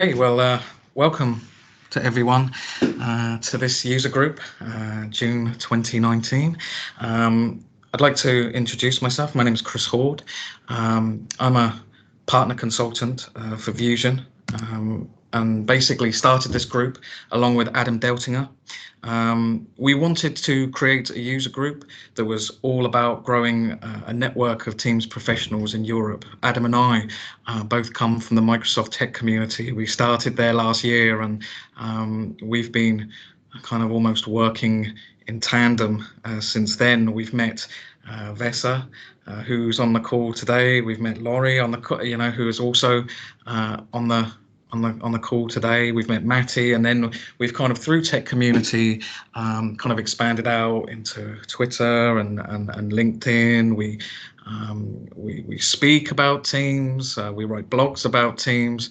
Welcome to everyone to this user group, June 2019. I'd like to introduce myself. My name is Chris Hord. I'm a partner consultant for Vusion, and basically started this group along with Adam Deltinger. We wanted to create a user group that was all about growing a network of Teams professionals in Europe. Adam and I both come from the Microsoft tech community. We started there last year, and we've been kind of almost working in tandem since then. We've met Vesa, who's on the call today. We've met Laurie on the who is also on the call today. We've met Matti, and then we've kind of through tech community kind of expanded out into Twitter and LinkedIn. We speak about Teams, we write blogs about Teams,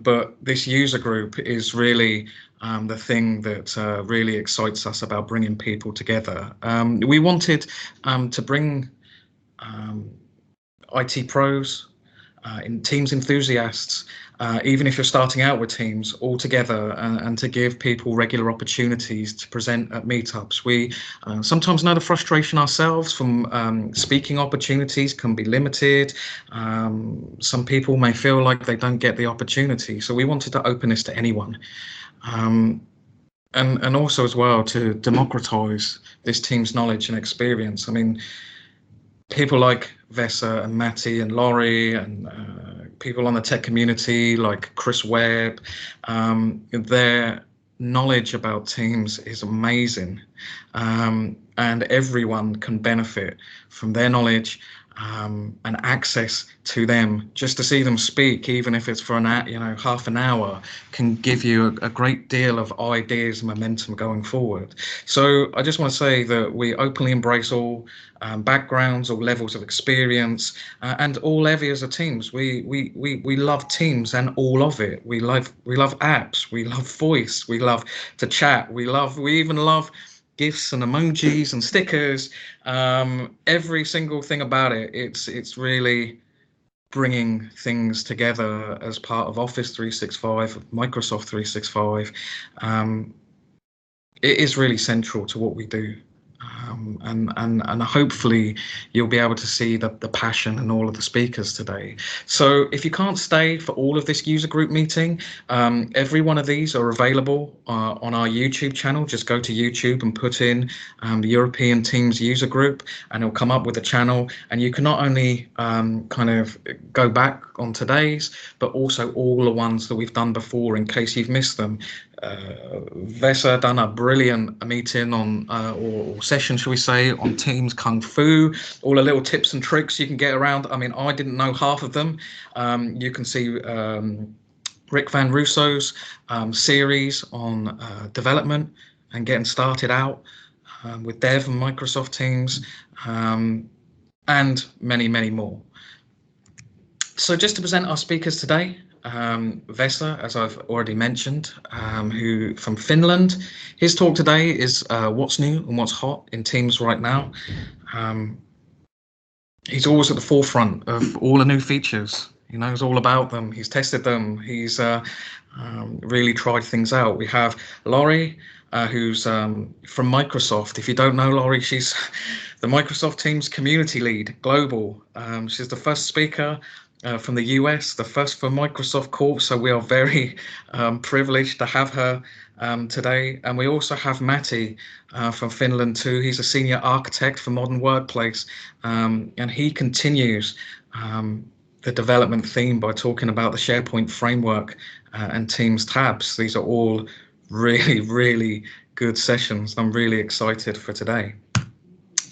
but this user group is really the thing that really excites us about bringing people together. We wanted to bring IT pros, in Teams enthusiasts, even if you're starting out with Teams, all together, and to give people regular opportunities to present at meetups. We sometimes know the frustration ourselves from speaking opportunities can be limited. Some people may feel like they don't get the opportunity, so we wanted to open this to anyone. And also as well to democratize this Teams knowledge and experience. I mean, people like Vesa and Matti and Laurie and people on the tech community like Chris Webb, their knowledge about Teams is amazing, and everyone can benefit from their knowledge and access to them. Just to see them speak, even if it's for half an hour, can give you a great deal of ideas and momentum going forward. So I just want to say that we openly embrace all backgrounds, all levels of experience, and all areas of Teams. We love Teams and all of it. We love apps. We love voice. We love to chat. We even love GIFs and emojis and stickers. Every single thing about it. It's really bringing things together as part of Office 365, Microsoft 365. It is really central to what we do. And hopefully you'll be able to see the passion in all of the speakers today. So if you can't stay for all of this user group meeting, every one of these are available on our YouTube channel. Just go to YouTube and put in the European Teams user group, and it'll come up with a channel, and you can not only kind of go back on today's, but also all the ones that we've done before in case you've missed them. Vesa done a brilliant meeting on or session, shall we say, on Teams Kung Fu, all the little tips and tricks you can get around. I mean, I didn't know half of them. You can see Rick Van Russo's series on development and getting started out with Dev and Microsoft Teams, and many, many more. So just to present our speakers today, Vesa, as I've already mentioned, who from Finland. His talk today is what's new and what's hot in Teams right now. He's always at the forefront of all the new features. He knows all about them. He's tested them. He's really tried things out. We have Laurie, who's from Microsoft. If you don't know Laurie, she's the Microsoft Teams community lead global. She's the first speaker from the US, the first for Microsoft Corp, so we are very privileged to have her today. And we also have Matti from Finland too. He's a senior architect for Modern Workplace, and he continues the development theme by talking about the SharePoint framework and Teams tabs. These are all really, really good sessions. I'm really excited for today.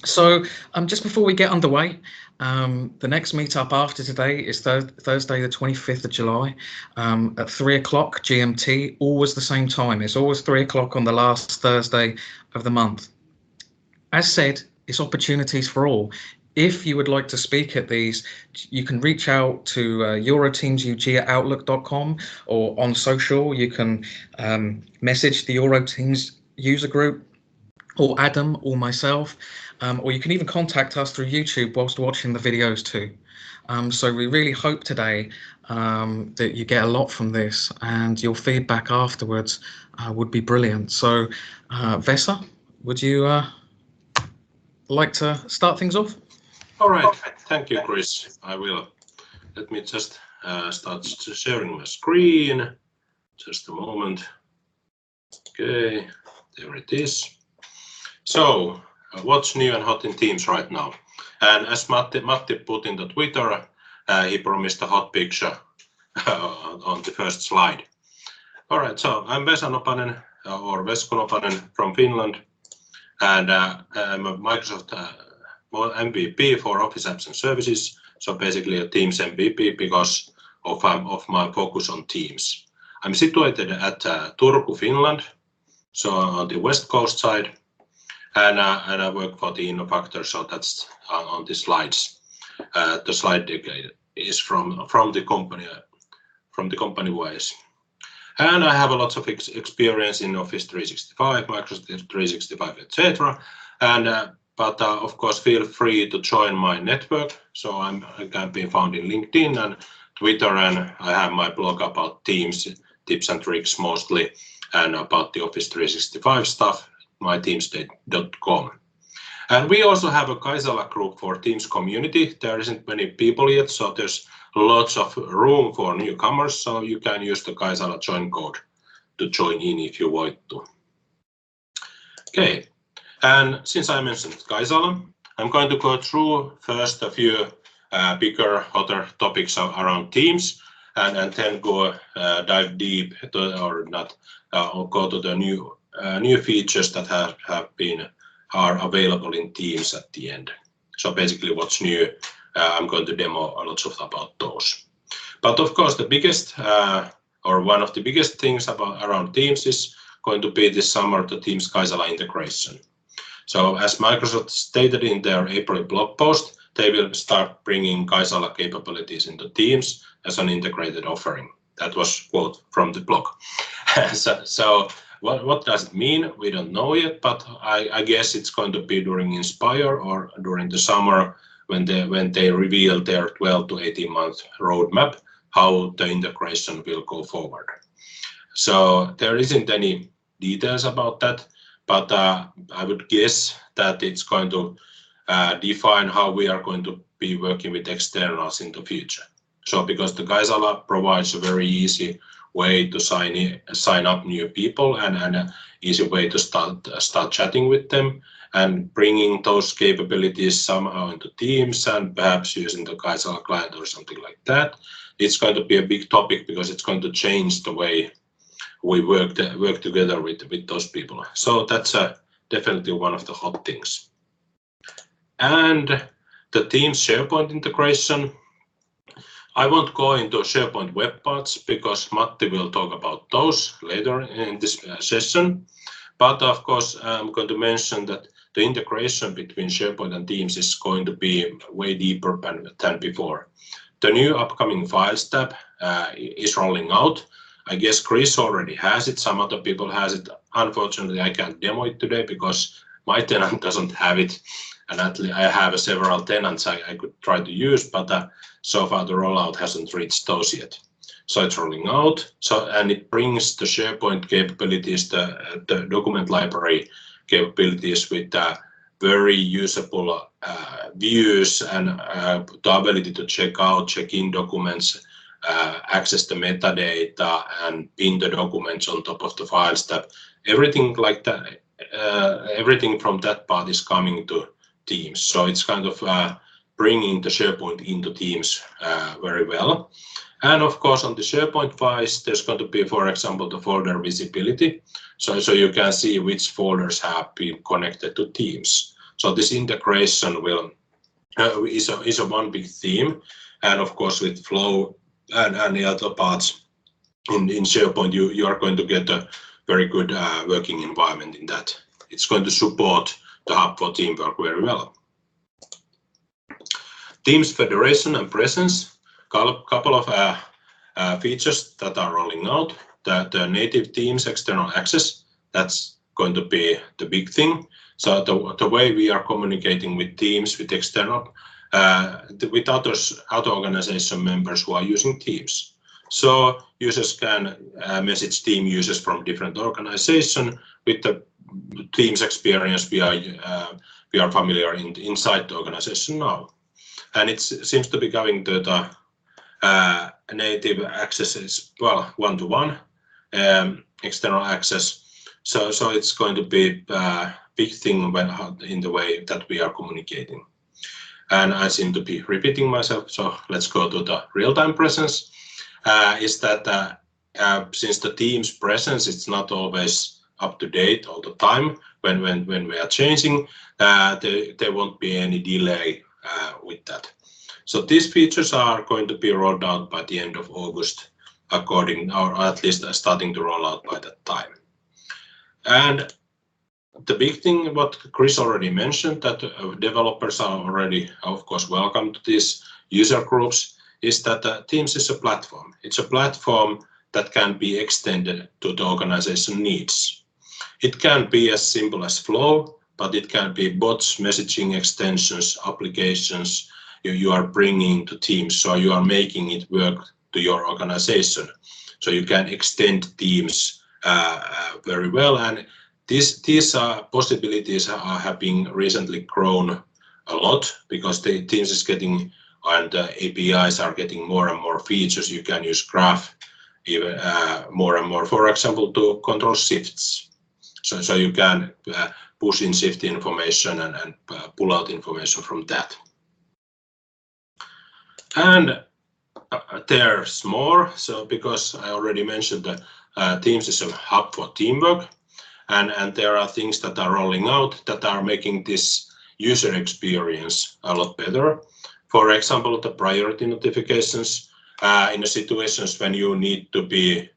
So just before we get underway, the next meetup after today is Thursday the 25th of July at 3 o'clock GMT, always the same time. It's always 3 o'clock on the last Thursday of the month. As said, it's opportunities for all. If you would like to speak at these, you can reach out to EuroTeamsUG@outlook.com, or on social, you can message the EuroTeams user group, or Adam, or myself, or you can even contact us through YouTube whilst watching the videos too. So we really hope today that you get a lot from this, and your feedback afterwards would be brilliant. So, Vesa, would you like to start things off? All right, thank you, Chris. I will. Let me just start sharing my screen. Just a moment. Okay, there it is. So, what's new and hot in Teams right now? And as Matti put in the Twitter, he promised a hot picture on the first slide. All right, so I'm Vesa Nopanen, or Vesko Nopanen from Finland, and I'm a Microsoft MVP for Office Apps and Services. So basically a Teams MVP because of my focus on Teams. I'm situated at Turku, Finland, so on the west coast side, and I work for the InnoFactor. So that's on the slides. The slide deck is from the company wise. And I have a lot of experience in Office 365, Microsoft 365, etc. And but of course, feel free to join my network. So I can be found in LinkedIn and Twitter, and I have my blog about Teams tips and tricks mostly, and about the Office 365 stuff, myteamstate.com. And we also have a Kaisala group for Teams community. There isn't many people yet, so there's lots of room for newcomers. So you can use the Kaisala join code to join in if you want to. Okay, and since I mentioned Kaisala, I'm going to go through first a few bigger, hotter topics around Teams, and then go dive deep or go to the new features that are available in Teams at the end. So basically what's new, I'm going to demo a lot about those. But of course the biggest or one of the biggest things around Teams is going to be this summer the Teams Kaisala integration. So as Microsoft stated in their April blog post, they will start bringing Kaisala capabilities into Teams as an integrated offering. That was quote from the blog. So what does it mean? We don't know yet, but I guess it's going to be during Inspire or during the summer when they reveal their 12 to 18 month roadmap, how the integration will go forward. So there isn't any details about that, but I would guess that it's going to define how we are going to be working with externals in the future. So because the Kaisala provides a very easy way to sign up new people and an easy way to start chatting with them, and bringing those capabilities somehow into Teams and perhaps using the Kaisala client or something like that. It's going to be a big topic because it's going to change the way we work together with those people. So that's definitely one of the hot things. And the Teams SharePoint integration. I won't go into SharePoint web parts because Matti will talk about those later in this session. But of course, I'm going to mention that the integration between SharePoint and Teams is going to be way deeper than before. The new upcoming Files tab is rolling out. I guess Chris already has it. Some other people has it. Unfortunately, I can't demo it today because my tenant doesn't have it. And actually, I have several tenants I could try to use, but so far the rollout hasn't reached those yet. So it's rolling out. And it brings the SharePoint capabilities, the document library capabilities with very usable views and the ability to check in documents, access the metadata, and pin the documents on top of the Files tab. Everything like that, everything from that part is coming to Teams. So it's kind of bringing the SharePoint into Teams very well. And of course, on the SharePoint files, there's going to be, for example, the folder visibility. So you can see which folders have been connected to Teams. So this integration is a one big theme. And of course, with Flow and the other parts in SharePoint, you are going to get a very good working environment in that. It's going to support the hub for teamwork very well. Teams federation and presence, couple of features that are rolling out. The native Teams external access, that's going to be the big thing. So the way we are communicating with Teams, with external with other organization members who are using Teams. So users can message team users from different organizations with the Teams experience we are familiar inside the organization now. And it seems to be going to the native access is, well, one-to-one external access. So it's going to be a big thing in the way that we are communicating. And I seem to be repeating myself, so let's go to the real-time presence. Is that since the Teams presence, it's not always up to date all the time when we are changing, there won't be any delay with that. So these features are going to be rolled out by the end of August, or at least starting to roll out by that time. And the big thing, what Chris already mentioned, that developers are already, of course, welcome to these user groups, is that Teams is a platform. It's a platform that can be extended to the organization needs. It can be as simple as Flow, but it can be bots, messaging extensions, applications you are bringing to Teams, so you are making it work to your organization. So you can extend Teams very well, and these possibilities have been recently grown a lot because the Teams is getting, and the APIs are getting more and more features. You can use Graph even more and more, for example, to control shifts. So you can push in shift information and pull out information from that. And there's more. So because I already mentioned that Teams is a hub for teamwork, and there are things that are rolling out that are making this user experience a lot better. For example, the priority notifications in the situations when you need to be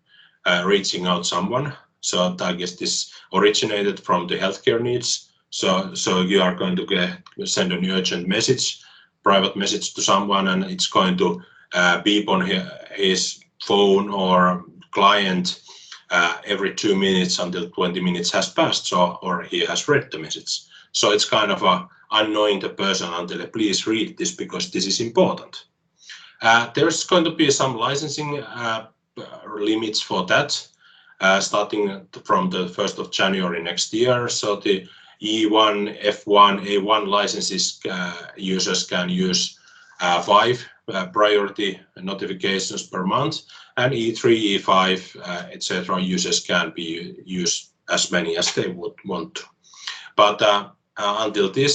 reaching out someone. So I guess this originated from the healthcare needs. So you are going to send an urgent message, private message to someone, and it's going to beep on his phone or client every 2 minutes until 20 minutes has passed, or he has read the message. So it's kind of annoying the person until please read this because this is important. There's going to be some licensing limits for that, starting from the 1st of January next year. So the E1, F1, A1 licenses users can use 5 priority notifications per month, and E3, E5, etc. users can be used as many as they would want to. But until the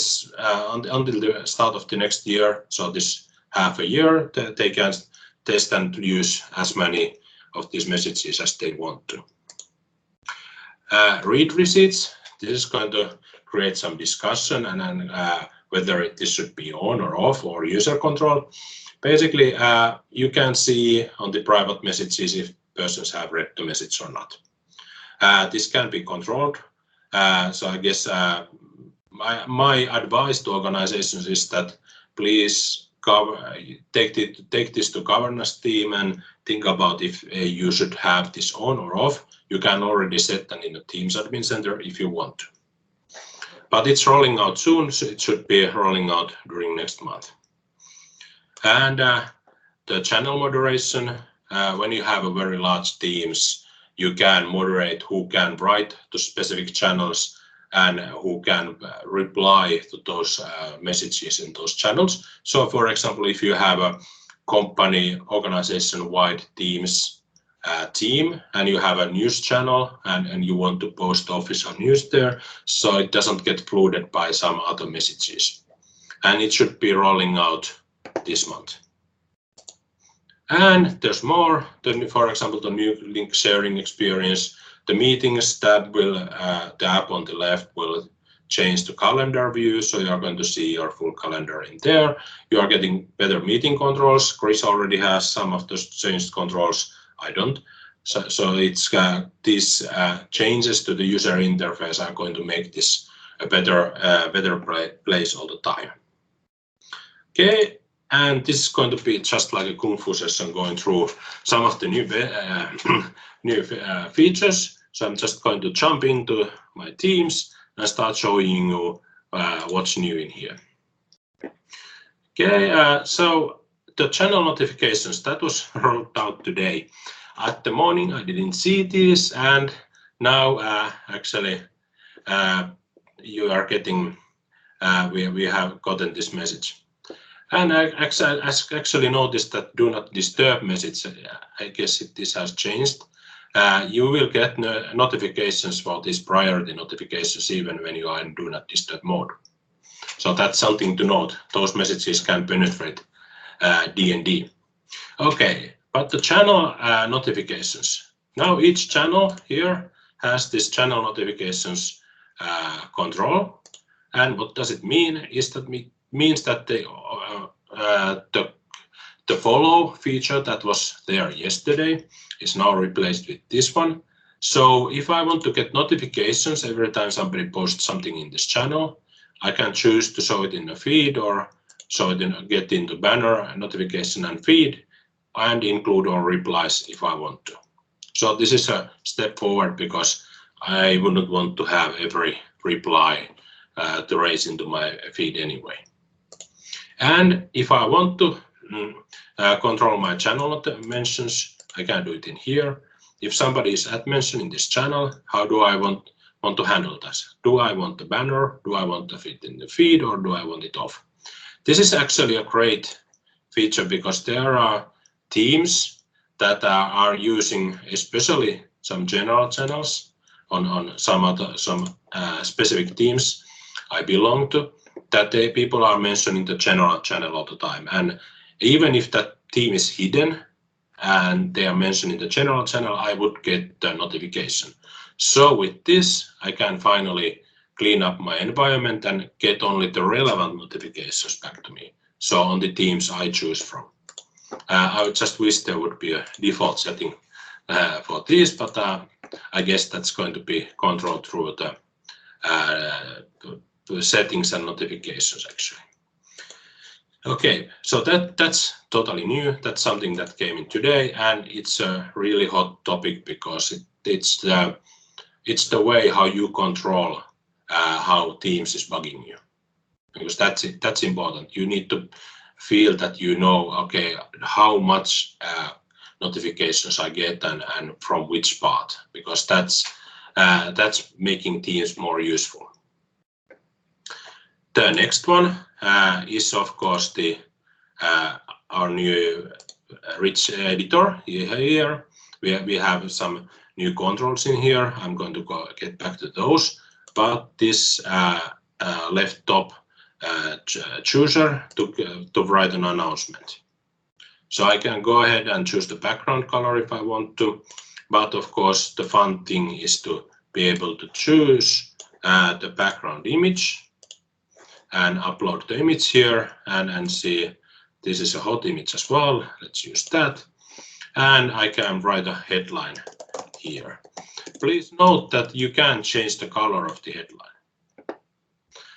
start of the next year, so this half a year, they can test and use as many of these messages as they want to. Read receipts. This is going to create some discussion and whether this should be on or off or user control. Basically, you can see on the private messages if persons have read the message or not. This can be controlled. So I guess my advice to organizations is that please take this to governance team and think about if you should have this on or off. You can already set that in the Teams admin center if you want to. But it's rolling out soon, so it should be rolling out during next month. And the channel moderation, when you have a very large teams, you can moderate who can write to specific channels and who can reply to those messages in those channels. So for example, if you have a company organization-wide Teams team and you have a news channel and you want to post official news there, so it doesn't get flooded by some other messages. And it should be rolling out this month. And there's more. For example, the new link sharing experience. The meetings tab will, the app on the left will change to calendar view, so you are going to see your full calendar in there. You are getting better meeting controls. Chris already has some of those changed controls. I don't. So it's these changes to the user interface are going to make this a better place all the time. Okay, and this is going to be just like a Kung Fu session going through some of the new features. So I'm just going to jump into my Teams and start showing you what's new in here. Okay, so the channel notifications that was rolled out today. At the morning, I didn't see this, and now actually you are getting. We have gotten this message, and I actually noticed that do not disturb message. I guess this has changed. You will get notifications for these priority notifications even when you are in do not disturb mode. So that's something to note. Those messages can penetrate D&D. Okay, but the channel notifications. Now each channel here has this channel notifications control. And what does it mean? Is that means that the follow feature that was there yesterday is now replaced with this one. So if I want to get notifications every time somebody posts something in this channel, I can choose to show it in the feed or show it get into banner, notification and feed, and include all replies if I want to. So this is a step forward because I wouldn't want to have every reply to raise into my feed anyway. And if I want to control my channel mentions, I can do it in here. If somebody is at mention in this channel, how do I want to handle this? Do I want the banner? Do I want to fit in the feed, or do I want it off? This is actually a great feature because there are teams that are using, especially some general channels on some specific teams I belong to, that people are mentioning the general channel all the time. And even if that team is hidden and they are mentioning the general channel, I would get the notification. So with this, I can finally clean up my environment and get only the relevant notifications back to me. So on the teams I choose from. I would just wish there would be a default setting for this, but I guess that's going to be controlled through the settings and notifications actually. Okay, so that's totally new. That's something that came in today, and it's a really hot topic because it's the way how you control how Teams is bugging you, because that's important. You need to feel that you know, okay, how much notifications I get and from which part, because that's making Teams more useful. The next one is of course our new rich editor here. We have some new controls in here. I'm going to get back to those, but this left top chooser to write an announcement. So I can go ahead and choose the background color if I want to, but of course the fun thing is to be able to choose the background image and upload the image here and see this is a hot image as well. Let's use that. And I can write a headline here. Please note that you can change the color of the headline.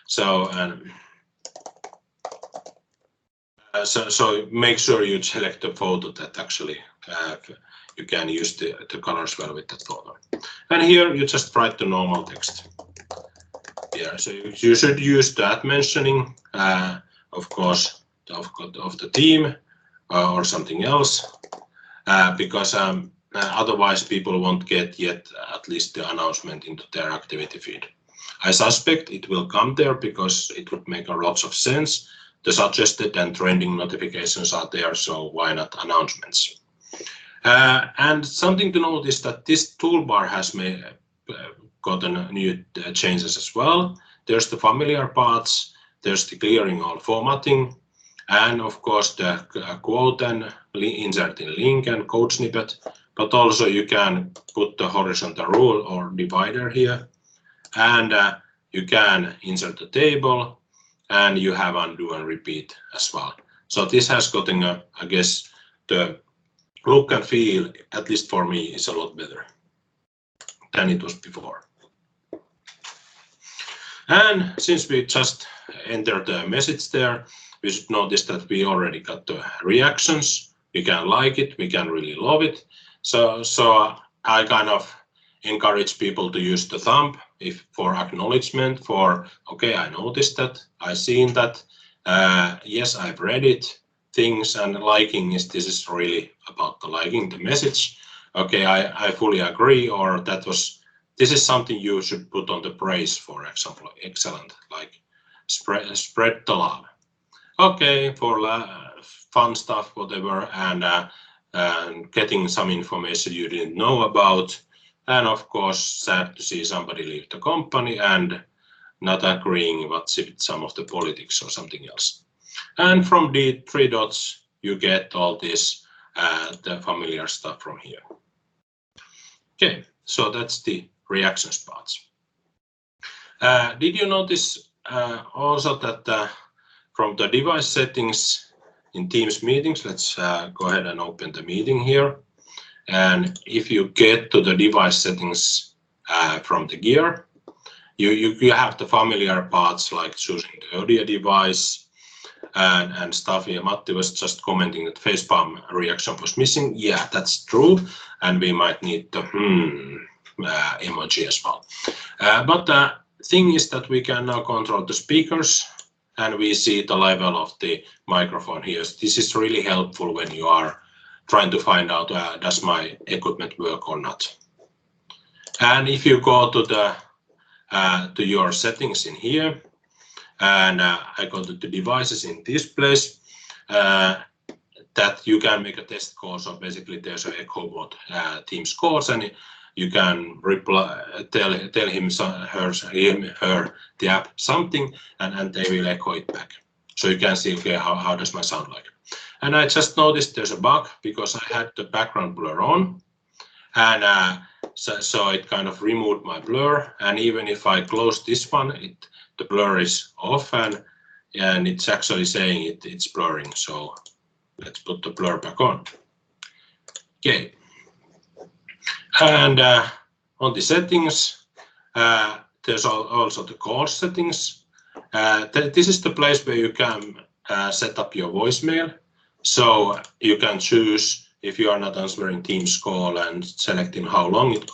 So so make sure you select a photo that actually you can use the colors well with that photo. And here you just write the normal text. Yeah, so you should use that mentioning, of course, of the team or something else, because otherwise people won't get yet at least the announcement into their activity feed. I suspect it will come there because it would make a lot of sense. The suggested and trending notifications are there, so why not announcements? And something to note is that this toolbar has gotten new changes as well. There's the familiar parts, there's the clearing all formatting, and of course the quote and inserting link and code snippet, but also you can put the horizontal rule or divider here, and you can insert the table, and you have undo and repeat as well. So this has gotten, I guess, the look and feel, at least for me, is a lot better than it was before. And since we just entered the message there, we should notice that we already got the reactions. We can like it, we can really love it. So I kind of encourage people to use the thumb for acknowledgement, for, okay, I noticed that, I seen that, Yes, I've read it. Things and liking this is really about the liking the message. Okay, I fully agree. Or this is something you should put on the praise, for example. Excellent, like spread the love. Okay, for fun stuff, whatever, and getting some information you didn't know about, and of course, sad to see somebody leave the company and not agreeing with some of the politics or something else. And from the 3 dots, you get all this, the familiar stuff from here. Okay, so that's the reactions parts. Did you notice also that from the device settings in Teams meetings, let's go ahead and open the meeting here. And if you get to the device settings from the gear, you have the familiar parts like choosing the audio device and stuff. Yeah, Matti was just commenting that facepalm reaction was missing. Yeah, that's true. And we might need the emoji as well. But the thing is that we can now control the speakers and we see the level of the microphone here. This is really helpful when you are trying to find out does my equipment work or not. And if you go to the to your settings in here, and I go to the devices in this place, that you can make a test call. So basically there's an echo bot Teams calls, and you can reply, tell him, her, the app something, and they will echo it back. So you can see, okay, how does my sound like? And I just noticed there's a bug because I had the background blur on, and so it kind of removed my blur. And even if I close this one, the blur is off, and it's actually saying it's blurring. So let's put the blur back on. Okay. And on the settings, there's also the call settings. This is the place where you can set up your voicemail. So you can choose if you are not answering Teams call and selecting how long it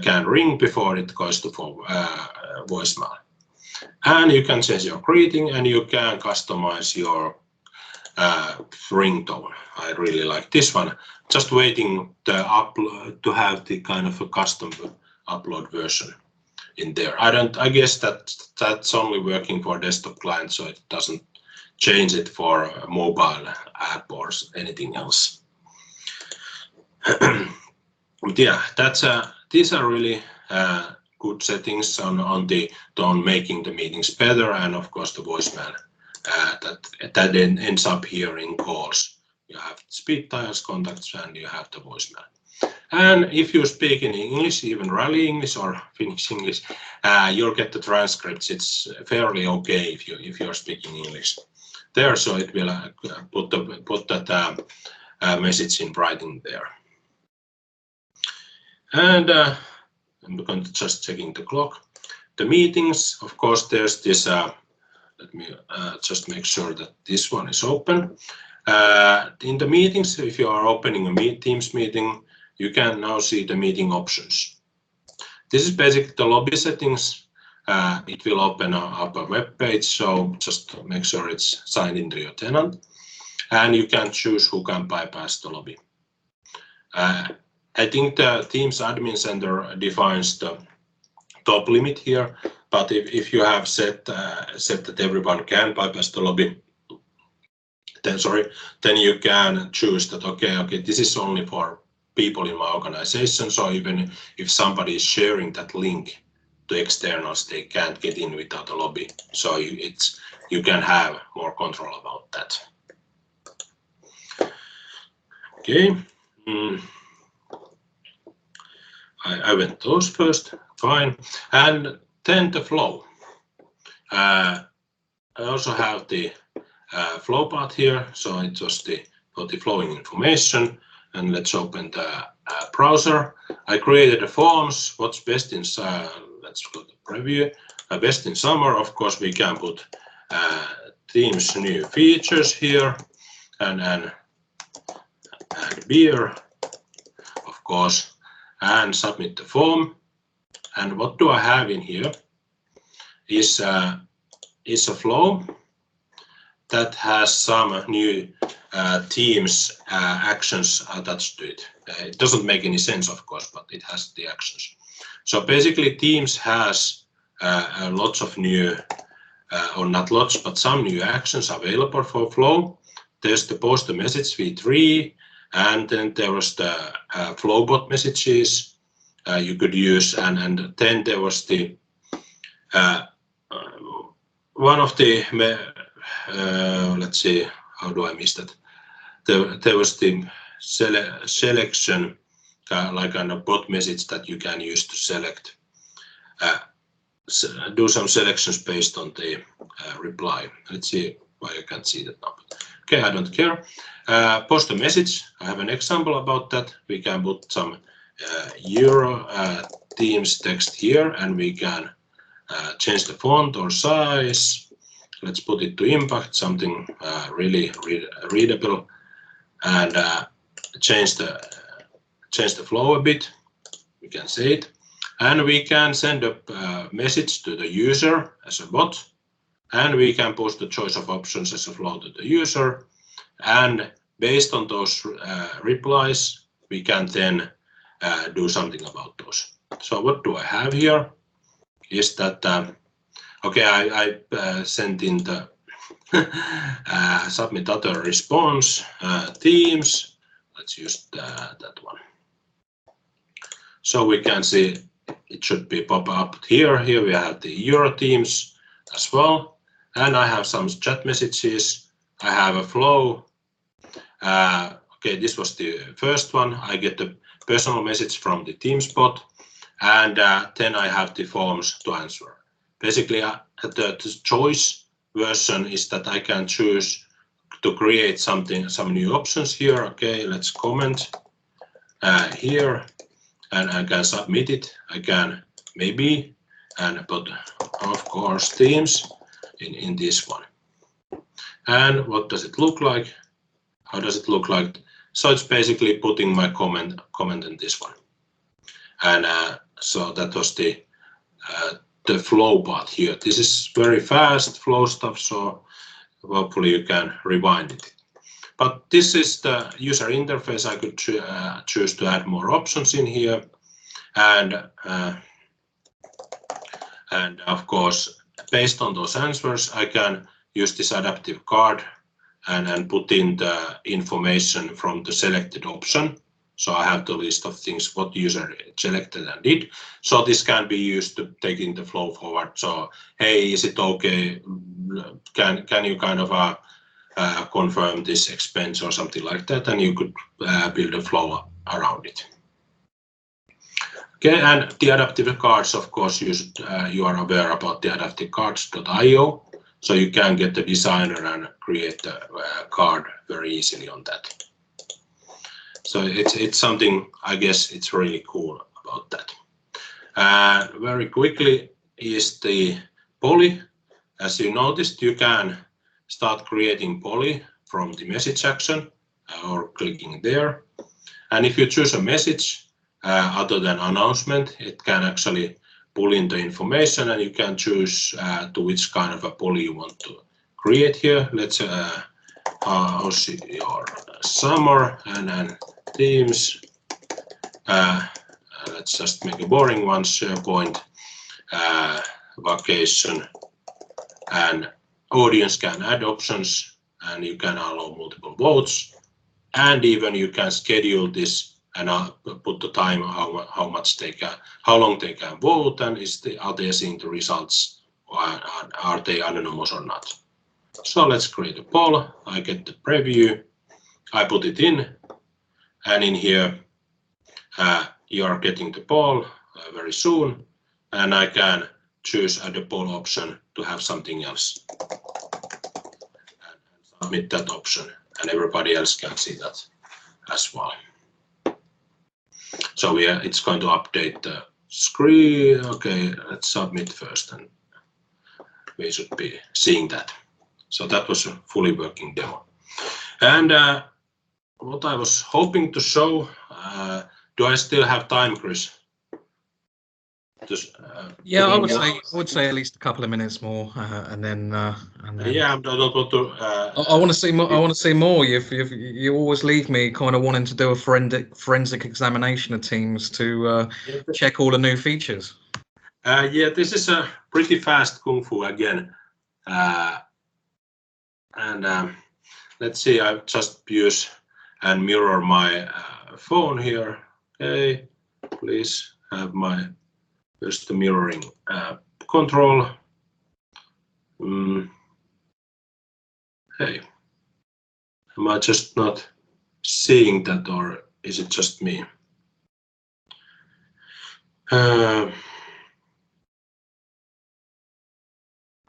can ring before it goes to voicemail. And you can change your greeting, and you can customize your ringtone. I really like this one. Just waiting to have the kind of a custom upload version in there. I guess that's only working for desktop clients, so it doesn't change it for a mobile app or anything else. But yeah, these are really good settings on making the meetings better, and of course the voicemail that then ends up here in calls. You have speed dials, contacts, and you have the voicemail. And if you speak in English, even Rally English or Finnish English, you'll get the transcripts. It's fairly okay if you're speaking English there, so it will put that message in writing there. And I'm going to just checking the clock. The meetings, of course, there's this. Let me just make sure that this one is open. In the meetings, if you are opening a Teams meeting, you can now see the meeting options. This is basically the lobby settings. It will open up a web page, so just make sure it's signed into your tenant. And you can choose who can bypass the lobby. I think the Teams Admin Center defines the top limit here, but if you have set that everyone can bypass the lobby, then you can choose that, okay, this is only for people in my organization, so even if somebody is sharing that link to externals, they can't get in without a lobby. So you can have more control about that. Okay. I went those first, fine. And then the flow. I also have the flow part here, so it was for the flowing information. And let's open the browser. I created the forms. What's best in let's go to preview. Best in summer, of course, we can put Teams new features here and beer, of course. And submit the form. And what do I have in here is a flow. that has some new Teams actions attached to it. It doesn't make any sense, of course, but it has the actions. So basically, Teams has lots of new, or not lots, but some new actions available for Flow. There's the post a message v3, and then there was the Flowbot messages you could use, and then there was the one of the let's see, how do I miss that? There was the selection, like a bot message that you can use to select, do some selections based on the reply. Let's see why I can't see that now. Okay, I don't care. Post a message. I have an example about that. We can put some EuroTeams text here, and we can change the font or size. Let's put it to impact, something really readable, and change the flow a bit. We can say it, and we can send a message to the user as a bot, and we can post the choice of options as a flow to the user, and based on those replies, we can then do something about those. So what do I have here is that okay, I sent in the submit other response Teams. Let's use that one. So we can see it should be pop up here. Here we have the EuroTeams as well, and I have some chat messages. I have a flow. Okay, this was the first one. I get the personal message from the Teams bot, and then I have the forms to answer. Basically, the choice version is that I can choose to create some new options here. Okay, let's comment here, and I can submit it. I can maybe, and put, of course, Teams in this one. And what does it look like? How does it look like? So it's basically putting my comment in this one. And so that was the flow part here. This is very fast flow stuff, so hopefully you can rewind it. But this is the user interface. I could choose to add more options in here, and of course, based on those answers, I can use this adaptive card and put in the information from the selected option. So I have the list of things what user selected and did. So this can be used to taking the flow forward. So hey, is it okay? Can you kind of confirm this expense or something like that? And you could build a flow around it. Okay, and the adaptive cards, of course, you are aware about the adaptivecards.io. So you can get the designer and create the card very easily on that. So it's something, I guess it's really cool about that. Very quickly is the poly. As you noticed, you can start creating poly from the message action or clicking there. And if you choose a message other than announcement, it can actually pull in the information, and you can choose to which kind of a poly you want to create here. Let's how's your summer, and then Teams. Let's just make a boring one, SharePoint, vacation, and audience can add options, and you can allow multiple votes, and even you can schedule this and put the time how long they can vote, and are they seeing the results, or are they anonymous or not. So let's create a poll. I get the preview, I put it in, and in here you are getting the poll very soon, and I can choose the poll option to have something else and submit that option, and everybody else can see that as well. So it's going to update the screen. Okay, let's submit first, and we should be seeing that. So that was a fully working demo. And what I was hoping to show, do I still have time, Chris? Just, yeah, I would say at least a couple of minutes more, and then. Yeah, I don't want to. I want to see more. I want to see more. You always leave me kind of wanting to do a forensic examination of Teams to check all the new features. Yeah, this is a pretty fast kung fu again, and let's see. I just use and mirror my phone here. Okay, please have my just the mirroring control. Hey, am I just not seeing that, or is it just me?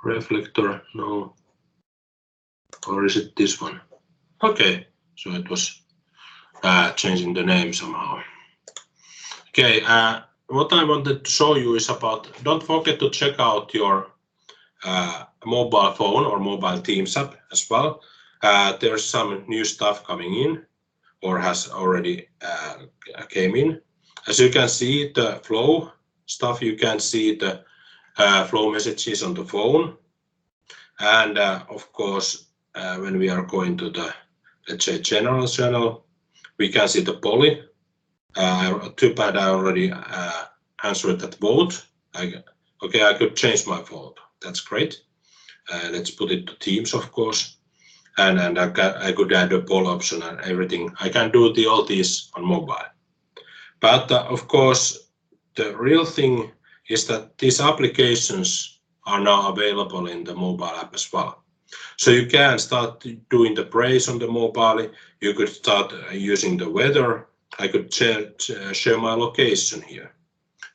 Reflector, no. Or is it this one? Okay, so it was changing the name somehow. Okay, what I wanted to show you is about, don't forget to check out your mobile phone or mobile Teams app as well. There's some new stuff coming in or has already came in. As you can see, the flow stuff, you can see the flow messages on the phone. And of course, when we are going to the, let's say, general channel, we can see the poly. Too bad I already answered that vote. Okay, I could change my vote. That's great. Let's put it to Teams, of course. And I could add a poll option and everything. I can do all these on mobile. But of course, the real thing is that these applications are now available in the mobile app as well. So you can start doing the brace on the mobile. You could start using the weather. I could share my location here,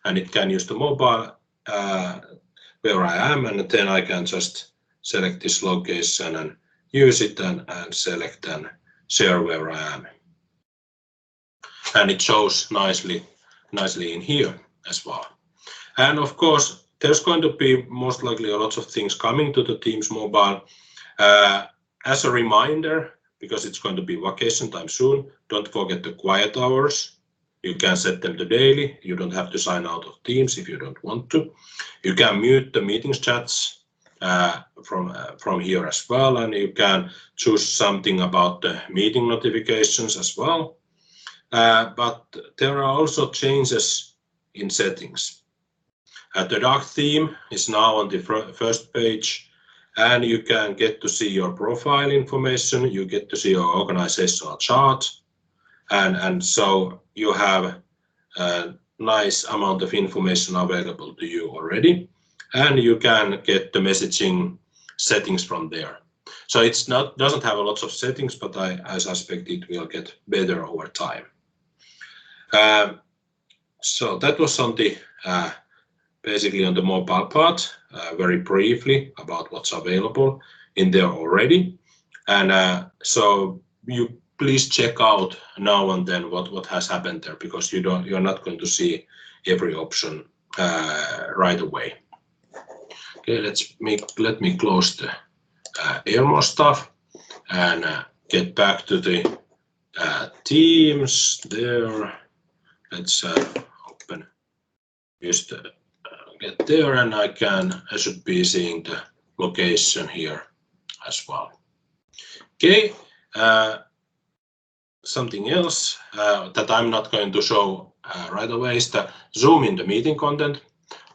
and it can use the mobile where I am, and then I can just select this location and use it and select and share where I am. And it shows nicely in here as well. And of course, there's going to be most likely a lot of things coming to the Teams mobile. As a reminder, because it's going to be vacation time soon, don't forget the quiet hours. You can set them to daily. You don't have to sign out of Teams if you don't want to. You can mute the meetings chats from here as well, and you can choose something about the meeting notifications as well. But there are also changes in settings. The dark theme is now on the first page, and you can get to see your profile information. You get to see your organizational chart, and so you have a nice amount of information available to you already, and you can get the messaging settings from there. So it's doesn't have a lot of settings, but I suspect it will get better over time. So that was on the basically on the mobile part, very briefly about what's available in there already. And so you please check out now and then what has happened there, because you're not going to see every option right away. Okay, let me close the Airmo stuff and get back to the Teams there. Let's open just get there, and I should be seeing the location here as well. Okay, something else that I'm not going to show right away is the zoom in the meeting content.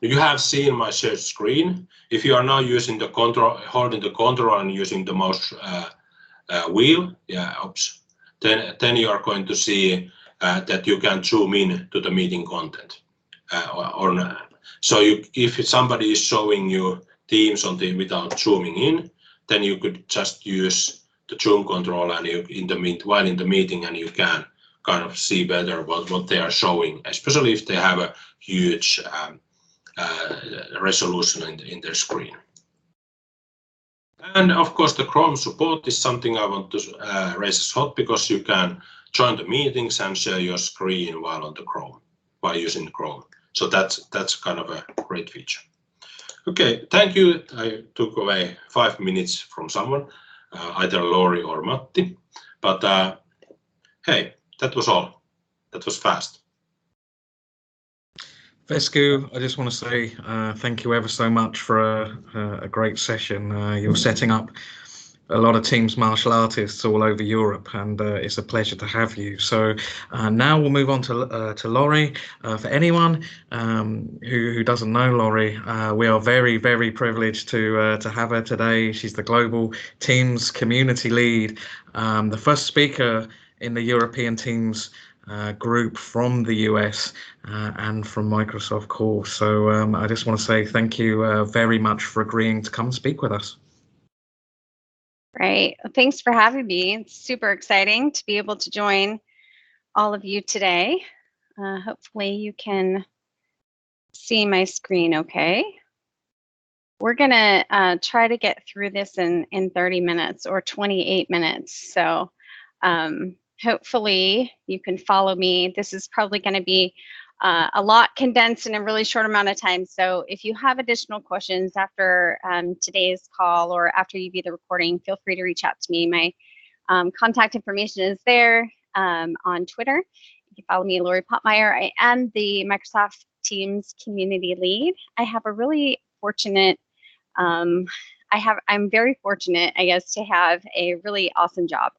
You have seen my shared screen. If you are now using the control, holding the control and using the mouse wheel, then you are going to see that you can zoom in to the meeting content or not. So if somebody is showing you Teams on without zooming in, then you could just use the zoom control and while in the meeting, and you can kind of see better what they are showing, especially if they have a huge resolution in their screen. And of course, the Chrome support is something I want to raise as hot, because you can join the meetings and share your screen while using Chrome. So that's kind of a great feature. Okay, thank you. I took away 5 minutes from someone, either Laurie or Matti. But hey, that was all. That was fast. Vesku, I just want to say thank you ever so much for a great session. You're setting up a lot of Teams martial artists all over Europe, and it's a pleasure to have you. So now we'll move on to Laurie. For anyone who doesn't know Laurie, we are very, very privileged to have her today. She's the Global Teams Community Lead, the first speaker in the European Teams group from the US and from Microsoft course. So I just want to say thank you very much for agreeing to come speak with us. Great. Well, thanks for having me. It's super exciting to be able to join all of you today. Hopefully you can see my screen okay. We're going to try to get through this in 30 minutes or 28 minutes. So hopefully you can follow me. This is probably going to be a lot condensed in a really short amount of time. So if you have additional questions after today's call or after you view the recording, feel free to reach out to me. My contact information is there on Twitter. You can follow me, Laurie Pottmeyer. I am the Microsoft Teams Community Lead. I have a really fortunate, I'm very fortunate, I guess, to have a really awesome job.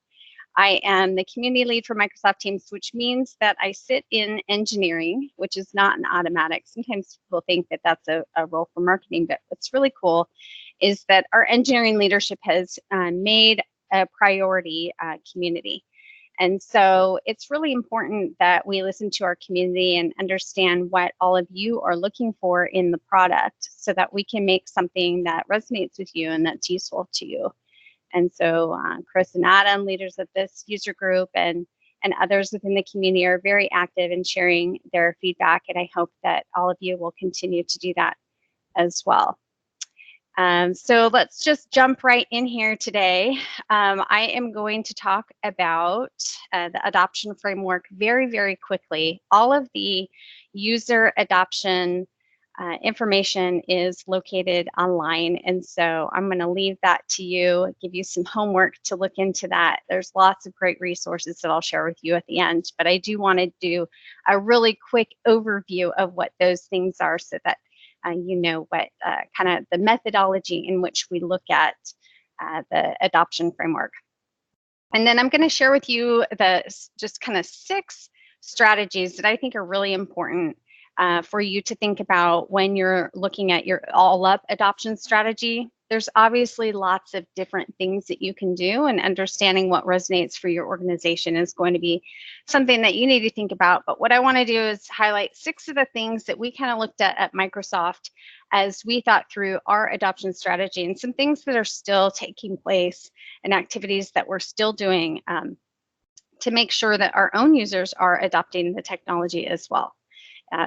I am the community lead for Microsoft Teams, which means that I sit in engineering, which is not an automatic. Sometimes people think that that's a role for marketing, but what's really cool is that our engineering leadership has made a priority community. And so it's really important that we listen to our community and understand what all of you are looking for in the product so that we can make something that resonates with you and that's useful to you. And so Chris and Adam, leaders of this user group, and others within the community are very active in sharing their feedback. And I hope that all of you will continue to do that as well. So let's just jump right in here today. I am going to talk about the adoption framework very, very quickly. All of the user adoption information is located online, and so I'm going to leave that to you, give you some homework to look into that. There's lots of great resources that I'll share with you at the end, but I do want to do a really quick overview of what those things are so that you know what kind of the methodology in which we look at the adoption framework. And then I'm going to share with you the just kind of 6 strategies that I think are really important for you to think about when you're looking at your all-up adoption strategy. There's obviously lots of different things that you can do, and understanding what resonates for your organization is going to be something that you need to think about. But what I want to do is highlight 6 of the things that we kind of looked at Microsoft as we thought through our adoption strategy, and some things that are still taking place and activities that we're still doing to make sure that our own users are adopting the technology as well.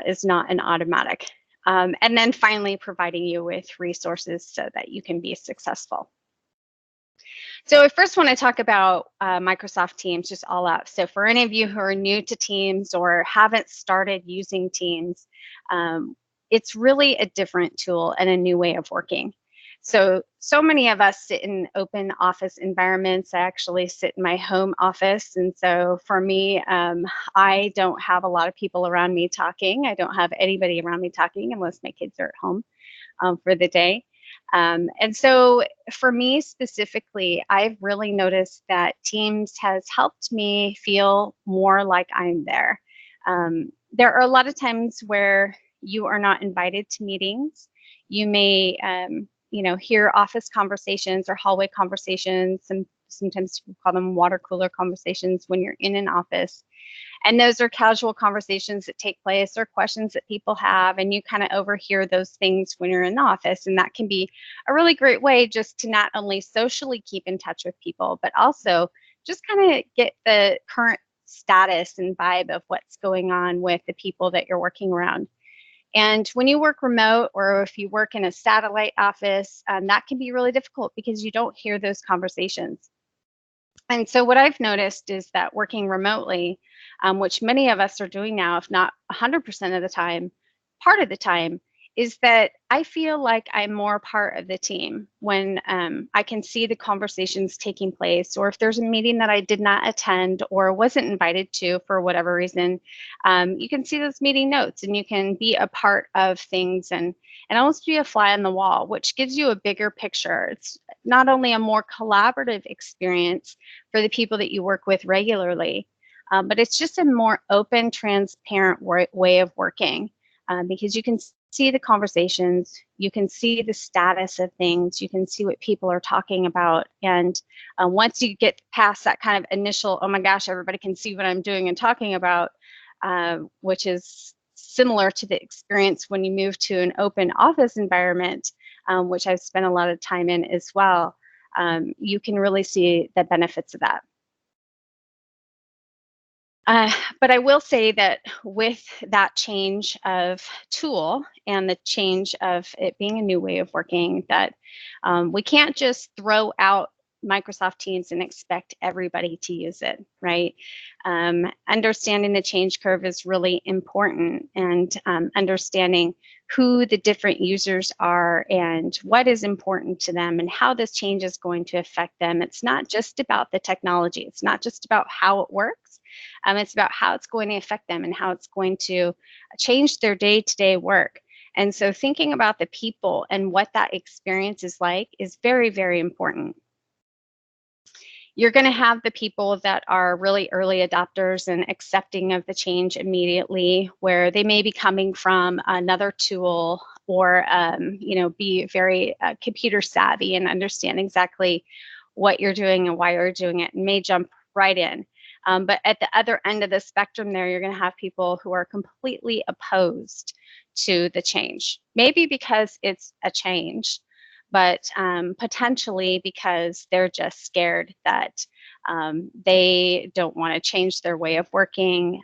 Is not an automatic. And then finally, providing you with resources so that you can be successful. So I first want to talk about Microsoft Teams, just all up. So for any of you who are new to Teams or haven't started using Teams, it's really a different tool and a new way of working. So many of us sit in open office environments. I actually sit in my home office. And so for me, I don't have a lot of people around me talking. I don't have anybody around me talking unless my kids are at home for the day. And so for me specifically, I've really noticed that Teams has helped me feel more like I'm there. There are a lot of times where you are not invited to meetings. You may hear office conversations or hallway conversations. Sometimes people call them water cooler conversations when you're in an office. And those are casual conversations that take place or questions that people have, and you kind of overhear those things when you're in the office. And that can be a really great way just to not only socially keep in touch with people, but also just kind of get the current status and vibe of what's going on with the people that you're working around. And when you work remote, or if you work in a satellite office, that can be really difficult because you don't hear those conversations. And so what I've noticed is that working remotely, which many of us are doing now, if not 100% of the time, part of the time, is that I feel like I'm more part of the team when I can see the conversations taking place, or if there's a meeting that I did not attend or wasn't invited to for whatever reason, you can see those meeting notes and you can be a part of things and almost be a fly on the wall, which gives you a bigger picture. It's not only a more collaborative experience for the people that you work with regularly, but it's just a more open, transparent way of working because you can see the conversations, you can see the status of things, you can see what people are talking about. And once you get past that kind of initial, oh my gosh, everybody can see what I'm doing and talking about, which is similar to the experience when you move to an open office environment, which I've spent a lot of time in as well, you can really see the benefits of that. But I will say that with that change of tool and the change of it being a new way of working, that we can't just throw out Microsoft Teams and expect everybody to use it, right? Understanding the change curve is really important, and understanding who the different users are and what is important to them and how this change is going to affect them. It's not just about the technology. It's not just about how it works. It's about how it's going to affect them and how it's going to change their day-to-day work. And so thinking about the people and what that experience is like is very, very important. You're going to have the people that are really early adopters and accepting of the change immediately, where they may be coming from another tool or, be very computer savvy and understand exactly what you're doing and why you're doing it and may jump right in. But at the other end of the spectrum there, you're going to have people who are completely opposed to the change, maybe because it's a change, but potentially because they're just scared that they don't want to change their way of working.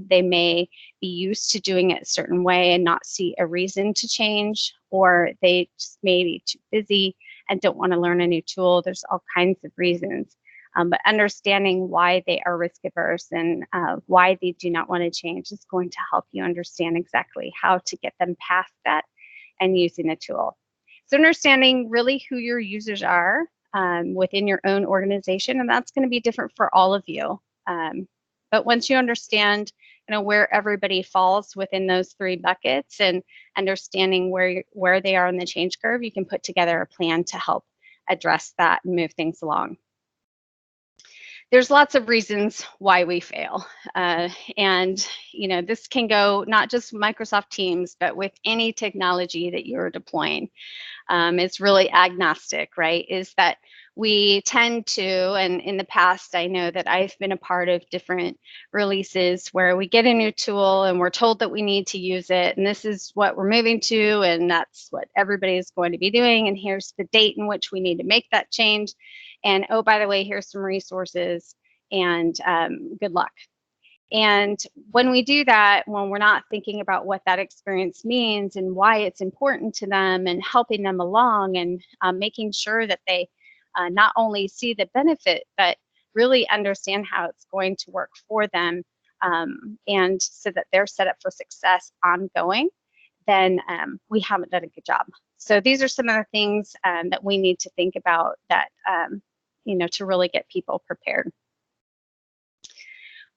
They may be used to doing it a certain way and not see a reason to change, or they just may be too busy and don't want to learn a new tool. There's all kinds of reasons. But understanding why they are risk averse and why they do not want to change is going to help you understand exactly how to get them past that and using a tool. So understanding really who your users are within your own organization, and that's going to be different for all of you. But once you understand, where everybody falls within those three buckets and understanding where they are in the change curve, you can put together a plan to help address that and move things along. There's lots of reasons why we fail. And, this can go not just Microsoft Teams, but with any technology that you're deploying. It's really agnostic, right? Is that we tend to, and in the past, I know that I've been a part of different releases where we get a new tool and we're told that we need to use it. And this is what we're moving to, and that's what everybody is going to be doing. And here's the date in which we need to make that change. And oh, by the way, here's some resources, and good luck. And when we do that, when we're not thinking about what that experience means and why it's important to them and helping them along and making sure that they not only see the benefit, but really understand how it's going to work for them, and so that they're set up for success ongoing, then we haven't done a good job. So these are some of the things that we need to think about that, to really get people prepared.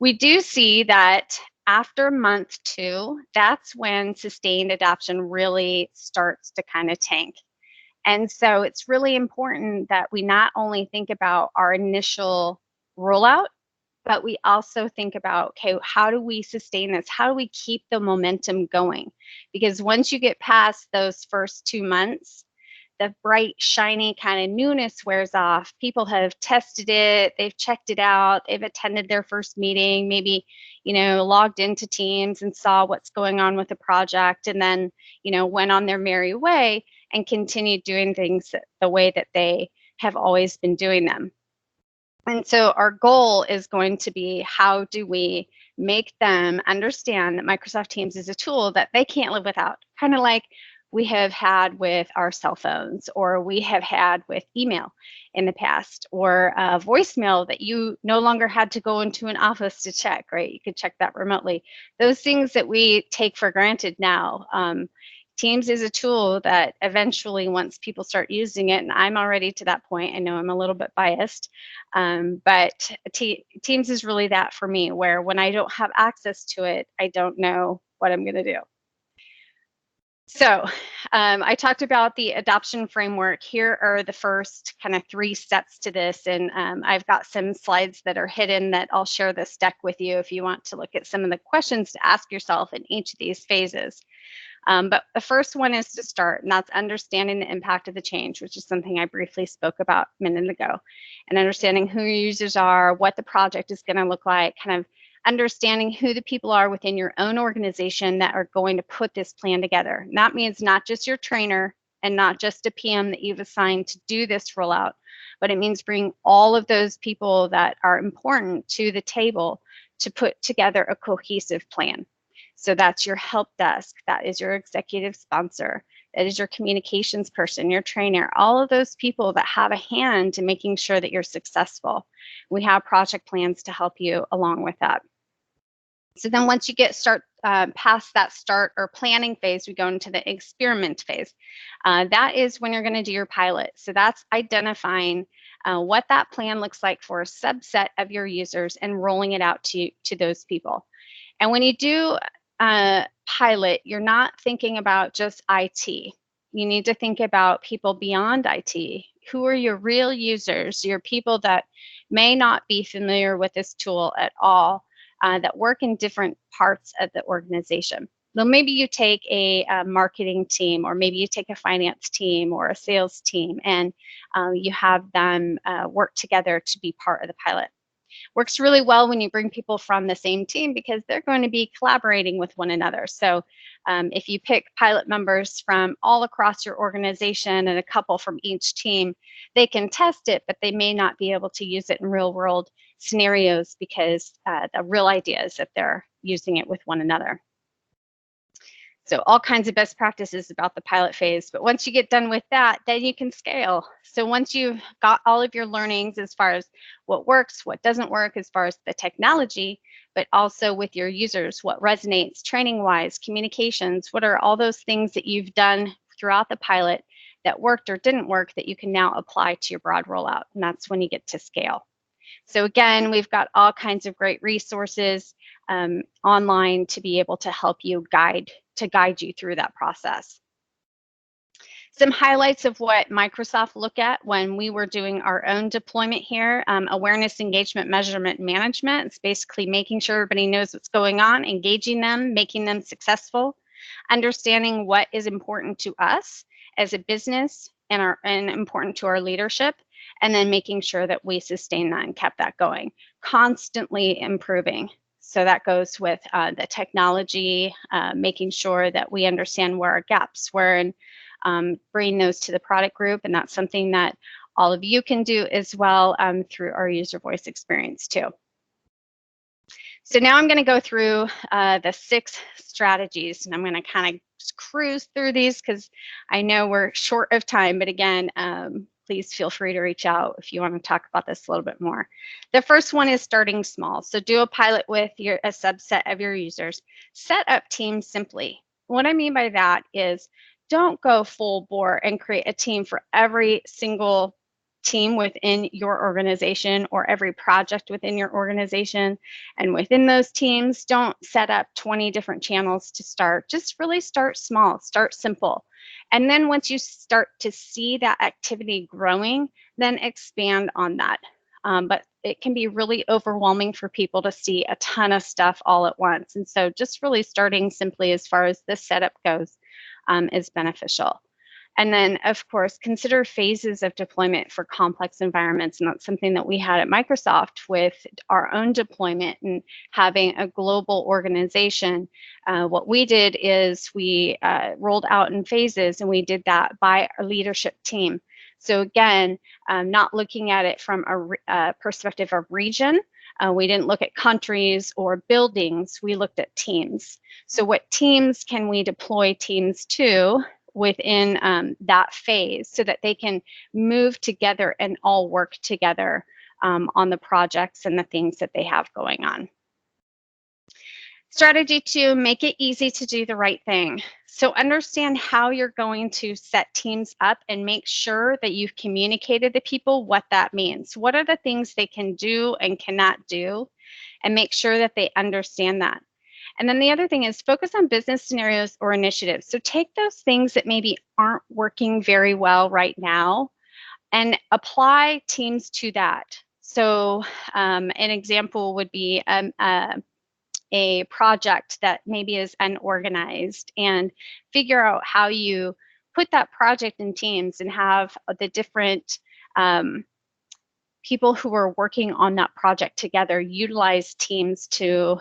We do see that after month 2, that's when sustained adoption really starts to kind of tank. And so it's really important that we not only think about our initial rollout, but we also think about, okay, how do we sustain this? How do we keep the momentum going? Because once you get past those first 2 months, the bright, shiny kind of newness wears off. People have tested it, they've checked it out, they've attended their first meeting, maybe, logged into Teams and saw what's going on with the project, and then, went on their merry way and continued doing things the way that they have always been doing them. And so our goal is going to be, how do we make them understand that Microsoft Teams is a tool that they can't live without, kind of like we have had with our cell phones, or we have had with email in the past, or voicemail that you no longer had to go into an office to check, right? You could check that remotely. Those things that we take for granted now Teams is a tool that eventually, once people start using it, and I'm already to that point, I know I'm a little bit biased, but Teams is really that for me, where when I don't have access to it, I don't know what I'm going to do. So I talked about the adoption framework. Here are the first kind of 3 steps to this. And I've got some slides that are hidden that I'll share this deck with you if you want to look at some of the questions to ask yourself in each of these phases. But the first one is to start, and that's understanding the impact of the change, which is something I briefly spoke about a minute ago, and understanding who your users are, what the project is going to look like, kind of understanding who the people are within your own organization that are going to put this plan together. And that means not just your trainer and not just a PM that you've assigned to do this rollout, but it means bring all of those people that are important to the table to put together a cohesive plan. So that's your help desk, that is your executive sponsor, that is your communications person, your trainer, all of those people that have a hand in making sure that you're successful. We have project plans to help you along with that. So then once you get past that start or planning phase, we go into the experiment phase. That is when you're going to do your pilot. So that's identifying what that plan looks like for a subset of your users and rolling it out to those people. And when you do pilot, you're not thinking about just IT. You need to think about people beyond IT. Who are your real users, your people that may not be familiar with this tool at all, that work in different parts of the organization. So maybe you take a marketing team, or maybe you take a finance team or a sales team, and you have them work together to be part of the pilot. Works really well when you bring people from the same team because they're going to be collaborating with one another. So if you pick pilot members from all across your organization and a couple from each team, they can test it, but they may not be able to use it in real world scenarios because the real idea is that they're using it with one another. So all kinds of best practices about the pilot phase. But once you get done with that, then you can scale. So once you've got all of your learnings as far as what works, what doesn't work, as far as the technology, but also with your users, what resonates training-wise, communications, what are all those things that you've done throughout the pilot that worked or didn't work that you can now apply to your broad rollout. And that's when you get to scale. So again, we've got all kinds of great resources online to be able to help you guide you through that process. Some highlights of what Microsoft looked at when we were doing our own deployment here. Awareness, engagement, measurement, management. It's basically making sure everybody knows what's going on, engaging them, making them successful, understanding what is important to us as a business and important to our leadership, and then making sure that we sustain that and kept that going, constantly improving. So that goes with the technology, making sure that we understand where our gaps were and bring those to the product group. And that's something that all of you can do as well through our user voice experience too. So now I'm going to go through the 6 strategies, and I'm going to kind of cruise through these because I know we're short of time, but again, please feel free to reach out if you want to talk about this a little bit more. The first one is starting small. So do a pilot with a subset of your users. Set up teams simply. What I mean by that is don't go full bore and create a team for every single team within your organization or every project within your organization. And within those teams, don't set up 20 different channels to start. Just really start small, start simple. And then once you start to see that activity growing, then expand on that. But it can be really overwhelming for people to see a ton of stuff all at once. And so just really starting simply as far as the setup goes is beneficial. And then, of course, consider phases of deployment for complex environments. And that's something that we had at Microsoft with our own deployment and having a global organization. What we did is we rolled out in phases, and we did that by our leadership team. So again, not looking at it from a perspective of region. We didn't look at countries or buildings. We looked at teams. So what teams can we deploy teams to within that phase so that they can move together and all work together on the projects and the things that they have going on. Strategy 2, make it easy to do the right thing. So understand how you're going to set teams up and make sure that you've communicated to people what that means. What are the things they can do and cannot do, and make sure that they understand that. And then the other thing is focus on business scenarios or initiatives. So take those things that maybe aren't working very well right now and apply teams to that. So an example would be a project that maybe is unorganized, and figure out how you put that project in teams and have the different people who are working on that project together utilize teams to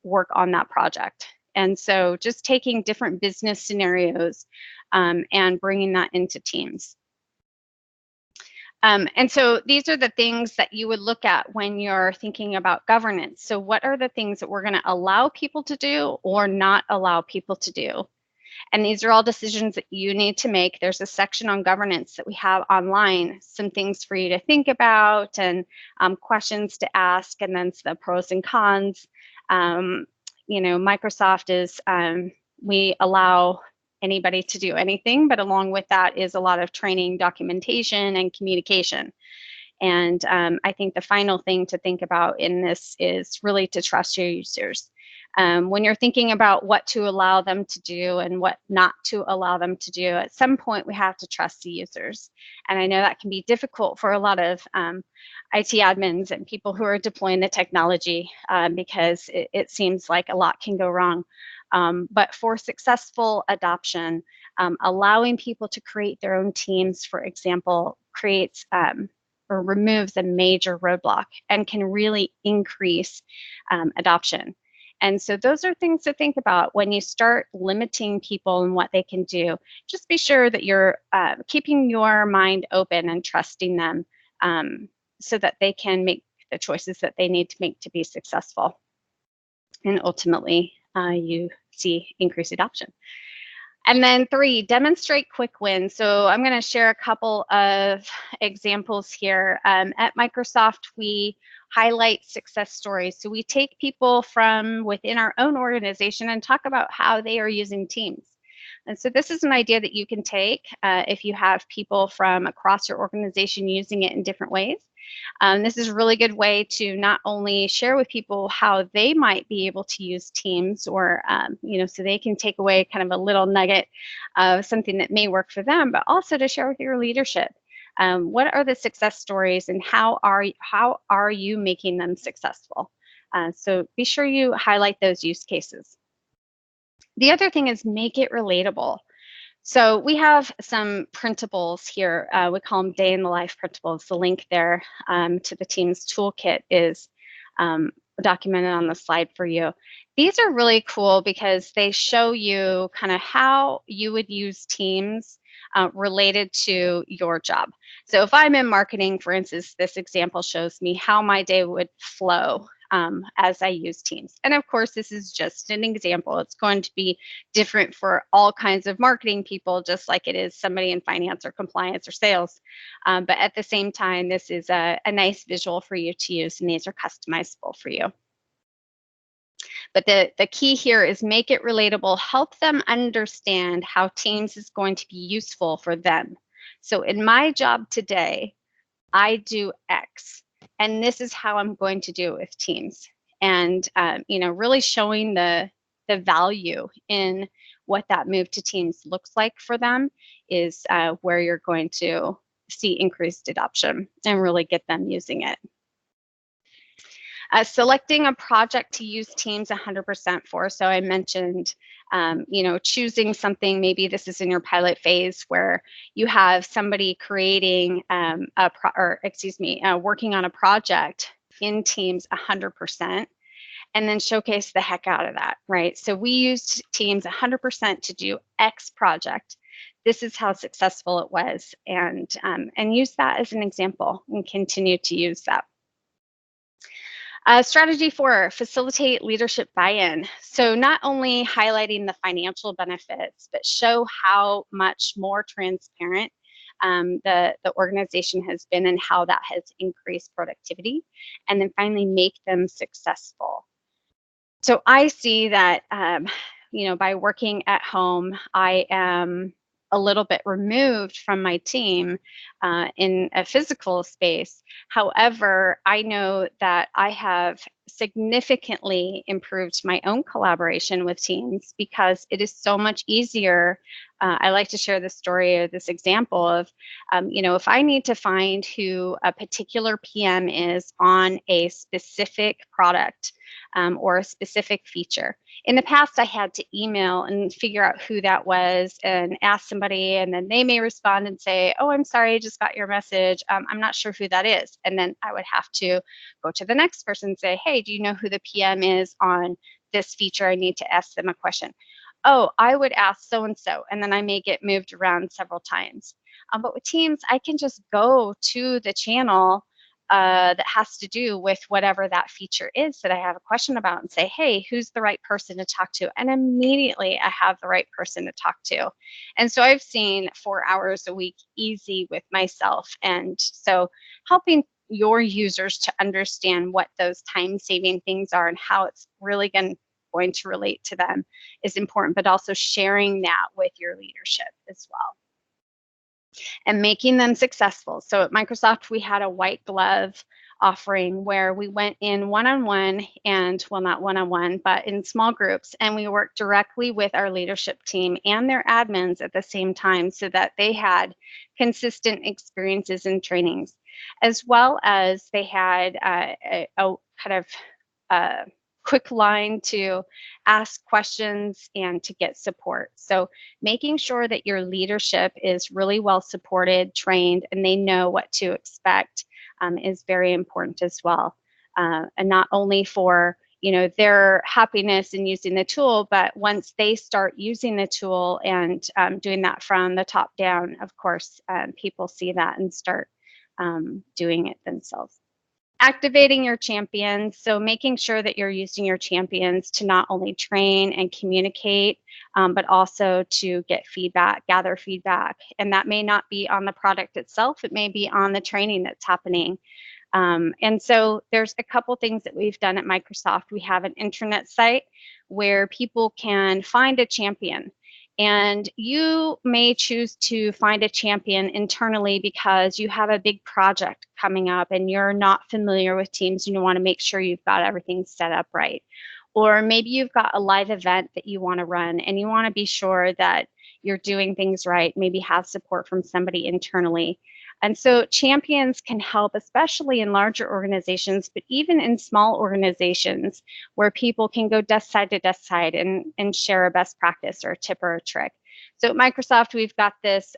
work on that project. And so just taking different business scenarios and bringing that into teams. And so these are the things that you would look at when you're thinking about governance. So what are the things that we're going to allow people to do or not allow people to do? And these are all decisions that you need to make. There's a section on governance that we have online, some things for you to think about and questions to ask, and then the pros and cons. You know, Microsoft is, we allow anybody to do anything, but along with that is a lot of training, documentation, and communication. And I think the final thing to think about in this is really to trust your users. When you're thinking about what to allow them to do and what not to allow them to do, at some point we have to trust the users. And I know that can be difficult for a lot of IT admins and people who are deploying the technology because it seems like a lot can go wrong. But for successful adoption, allowing people to create their own teams, for example, creates or removes a major roadblock and can really increase adoption. And so those are things to think about when you start limiting people and what they can do. Just be sure that you're keeping your mind open and trusting them so that they can make the choices that they need to make to be successful. And ultimately, you see increased adoption. And then 3, demonstrate quick wins. So I'm going to share a couple of examples here. At Microsoft, we highlight success stories. So we take people from within our own organization and talk about how they are using Teams. And so this is an idea that you can take if you have people from across your organization using it in different ways. This is a really good way to not only share with people how they might be able to use Teams, or so they can take away kind of a little nugget of something that may work for them, but also to share with your leadership. What are the success stories, and how are you making them successful? So be sure you highlight those use cases. The other thing is make it relatable. So we have some printables here. We call them day in the life printables. The link there to the Teams toolkit is documented on the slide for you. These are really cool because they show you kind of how you would use Teams related to your job. So if I'm in marketing, for instance, this example shows me how my day would flow as I use Teams. And of course, this is just an example. It's going to be different for all kinds of marketing people, just like it is somebody in finance or compliance or sales. But at the same time, this is a nice visual for you to use, and these are customizable for you. But the key here is make it relatable, help them understand how Teams is going to be useful for them. So in my job today, I do X, and this is how I'm going to do it with Teams. And really showing the value in what that move to Teams looks like for them is where you're going to see increased adoption and really get them using it. Selecting a project to use Teams 100% for. So I mentioned, choosing something, maybe this is in your pilot phase where you have somebody creating working on a project in Teams 100%, and then showcase the heck out of that, right? So we used Teams 100% to do X project. This is how successful it was, and use that as an example and continue to use that. Strategy 4, facilitate leadership buy-in. So not only highlighting the financial benefits, but show how much more transparent the organization has been and how that has increased productivity. And then finally make them successful. So I see that, by working at home, I am a little bit removed from my team in a physical space. However, I know that I have significantly improved my own collaboration with teams because it is so much easier. I like to share this story or this example of, if I need to find who a particular PM is on a specific product, or a specific feature. In the past, I had to email and figure out who that was and ask somebody, and then they may respond and say, oh, I'm sorry, I just got your message. I'm not sure who that is. And then I would have to go to the next person and say, hey, do you know who the PM is on this feature? I need to ask them a question. Oh, I would ask so-and-so, and then I may get moved around several times. But with Teams, I can just go to the channel that has to do with whatever that feature is that I have a question about and say, hey, who's the right person to talk to? And immediately I have the right person to talk to. And so I've seen 4 hours a week easy with myself. And so helping your users to understand what those time-saving things are and how it's really going to relate to them is important, but also sharing that with your leadership as well and making them successful. So at Microsoft, we had a white glove offering where we went in one-on-one and, well, not one-on-one, but in small groups, and we worked directly with our leadership team and their admins at the same time so that they had consistent experiences and trainings, as well as they had a kind of quick line to ask questions and to get support. So making sure that your leadership is really well supported, trained, and they know what to expect is very important as well. And not only for their happiness in using the tool, but once they start using the tool and doing that from the top down, of course, people see that and start doing it themselves. Activating your champions, so making sure that you're using your champions to not only train and communicate, but also to get feedback, gather feedback. And that may not be on the product itself, it may be on the training that's happening. And so there's a couple things that we've done at Microsoft. We have an intranet site where people can find a champion. And you may choose to find a champion internally because you have a big project coming up and you're not familiar with Teams and you want to make sure you've got everything set up right. Or maybe you've got a live event that you want to run and you want to be sure that you're doing things right, maybe have support from somebody internally. And so champions can help, especially in larger organizations, but even in small organizations where people can go desk side to desk side and share a best practice or a tip or a trick. So at Microsoft, we've got this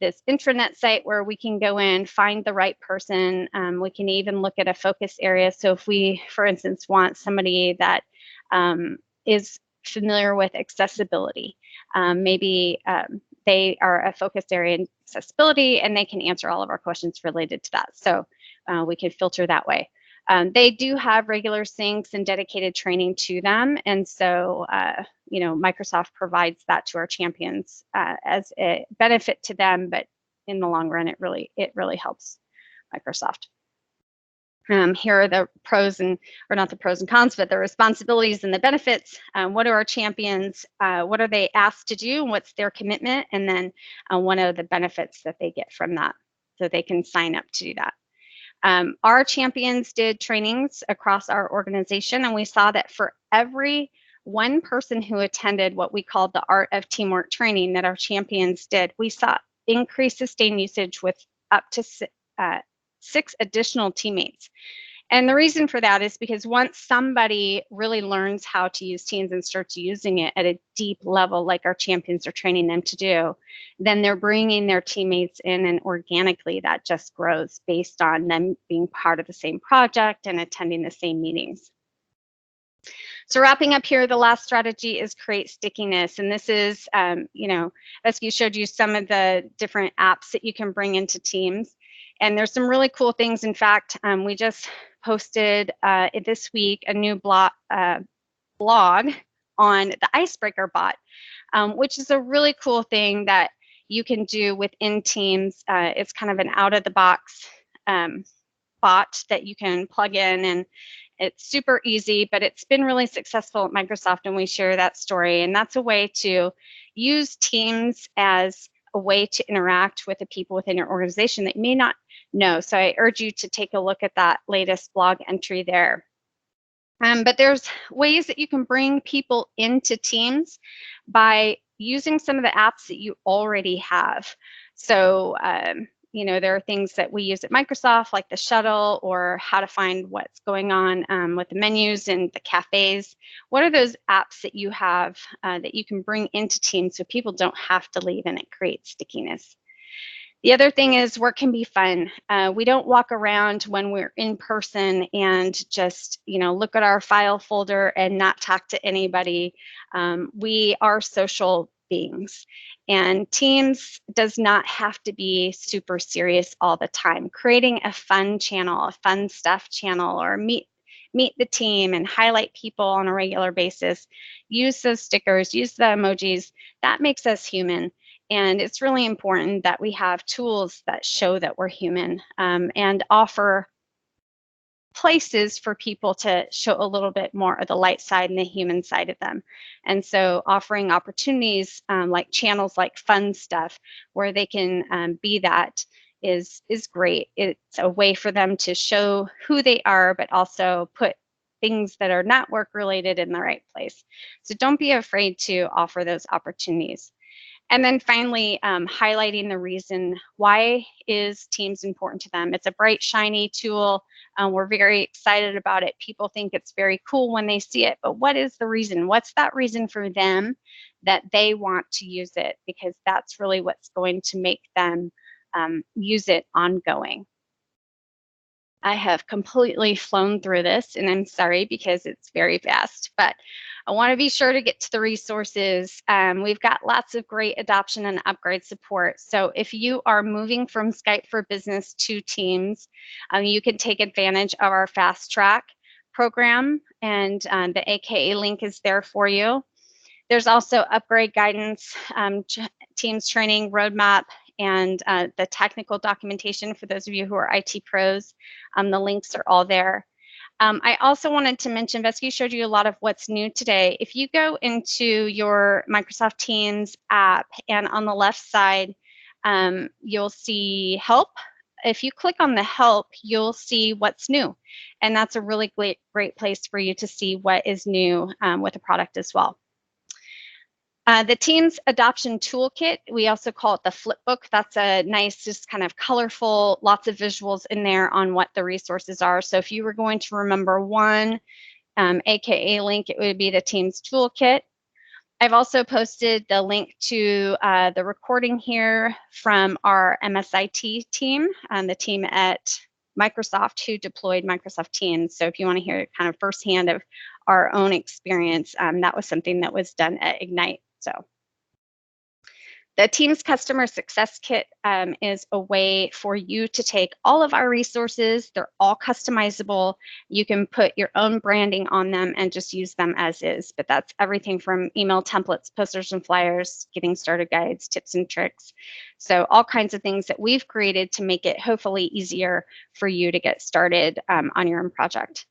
this intranet site where we can go in, find the right person. We can even look at a focus area. So if we, for instance, want somebody that is familiar with accessibility, maybe they are a focus area in accessibility and they can answer all of our questions related to that. So we can filter that way. They do have regular syncs and dedicated training to them. And so, Microsoft provides that to our champions as a benefit to them, but in the long run, it really helps Microsoft. Here are the pros or not the pros and cons, but the responsibilities and the benefits. What are our champions? What are they asked to do? And what's their commitment? And then what are the benefits that they get from that so they can sign up to do that. Our champions did trainings across our organization, and we saw that for every one person who attended what we called the Art of Teamwork training that our champions did, we saw increased sustained usage with up to 6 additional teammates. And the reason for that is because once somebody really learns how to use Teams and starts using it at a deep level, like our champions are training them to do, then they're bringing their teammates in, and organically that just grows based on them being part of the same project and attending the same meetings. So wrapping up here, the last strategy is create stickiness. And this is, Vesa showed you some of the different apps that you can bring into Teams. And there's some really cool things. In fact, we just posted this week a new blog on the Icebreaker bot, which is a really cool thing that you can do within Teams. It's kind of an out-of-the-box bot that you can plug in It's super easy, but it's been really successful at Microsoft, and we share that story. And that's a way to use Teams as a way to interact with the people within your organization that you may not know. So I urge you to take a look at that latest blog entry there. But there's ways that you can bring people into Teams by using some of the apps that you already have. So, you know, there are things that we use at Microsoft, like the shuttle, or how to find what's going on with the menus and the cafes. What are those apps that you have that you can bring into Teams so people don't have to leave, and it creates stickiness? The other thing is work can be fun. We don't walk around when we're in person and just, you know, look at our file folder and not talk to anybody. We are social beings, and Teams does not have to be super serious all the time. Creating a fun channel, a fun stuff channel, or meet the team and highlight people on a regular basis, use those stickers, use the emojis, that makes us human. And it's really important that we have tools that show that we're human, and offer places for people to show a little bit more of the light side and the human side of them. And so offering opportunities like channels like Fun Stuff, where they can be that, is great. It's a way for them to show who they are, but also put things that are not work related in the right place. So don't be afraid to offer those opportunities. And then finally, highlighting the reason why is Teams important to them. It's a bright, shiny tool. We're very excited about it. People think it's very cool when they see it, but what is the reason? What's that reason for them that they want to use it? Because that's really what's going to make them use it ongoing. I have completely flown through this, and I'm sorry because it's very fast, but I want to be sure to get to the resources. We've got lots of great adoption and upgrade support. So if you are moving from Skype for Business to Teams, you can take advantage of our Fast Track program, and the AKA link is there for you. There's also upgrade guidance, Teams training roadmap, and the technical documentation for those of you who are IT pros. The links are all there. I also wanted to mention, Vesky showed you a lot of what's new today. If you go into your Microsoft Teams app, and on the left side, you'll see help. If you click on the help, you'll see what's new. And that's a really great place for you to see what is new with the product as well. The Teams Adoption Toolkit, we also call it the Flipbook. That's a nice, just kind of colorful, lots of visuals in there on what the resources are. So if you were going to remember one AKA link, it would be the Teams Toolkit. I've also posted the link to the recording here from our MSIT team, the team at Microsoft who deployed Microsoft Teams. So if you want to hear kind of firsthand of our own experience, that was something that was done at Ignite. So the Teams Customer Success Kit is a way for you to take all of our resources. They're all customizable. You can put your own branding on them and just use them as is. But that's everything from email templates, posters and flyers, getting started guides, tips and tricks. So all kinds of things that we've created to make it hopefully easier for you to get started on your own project.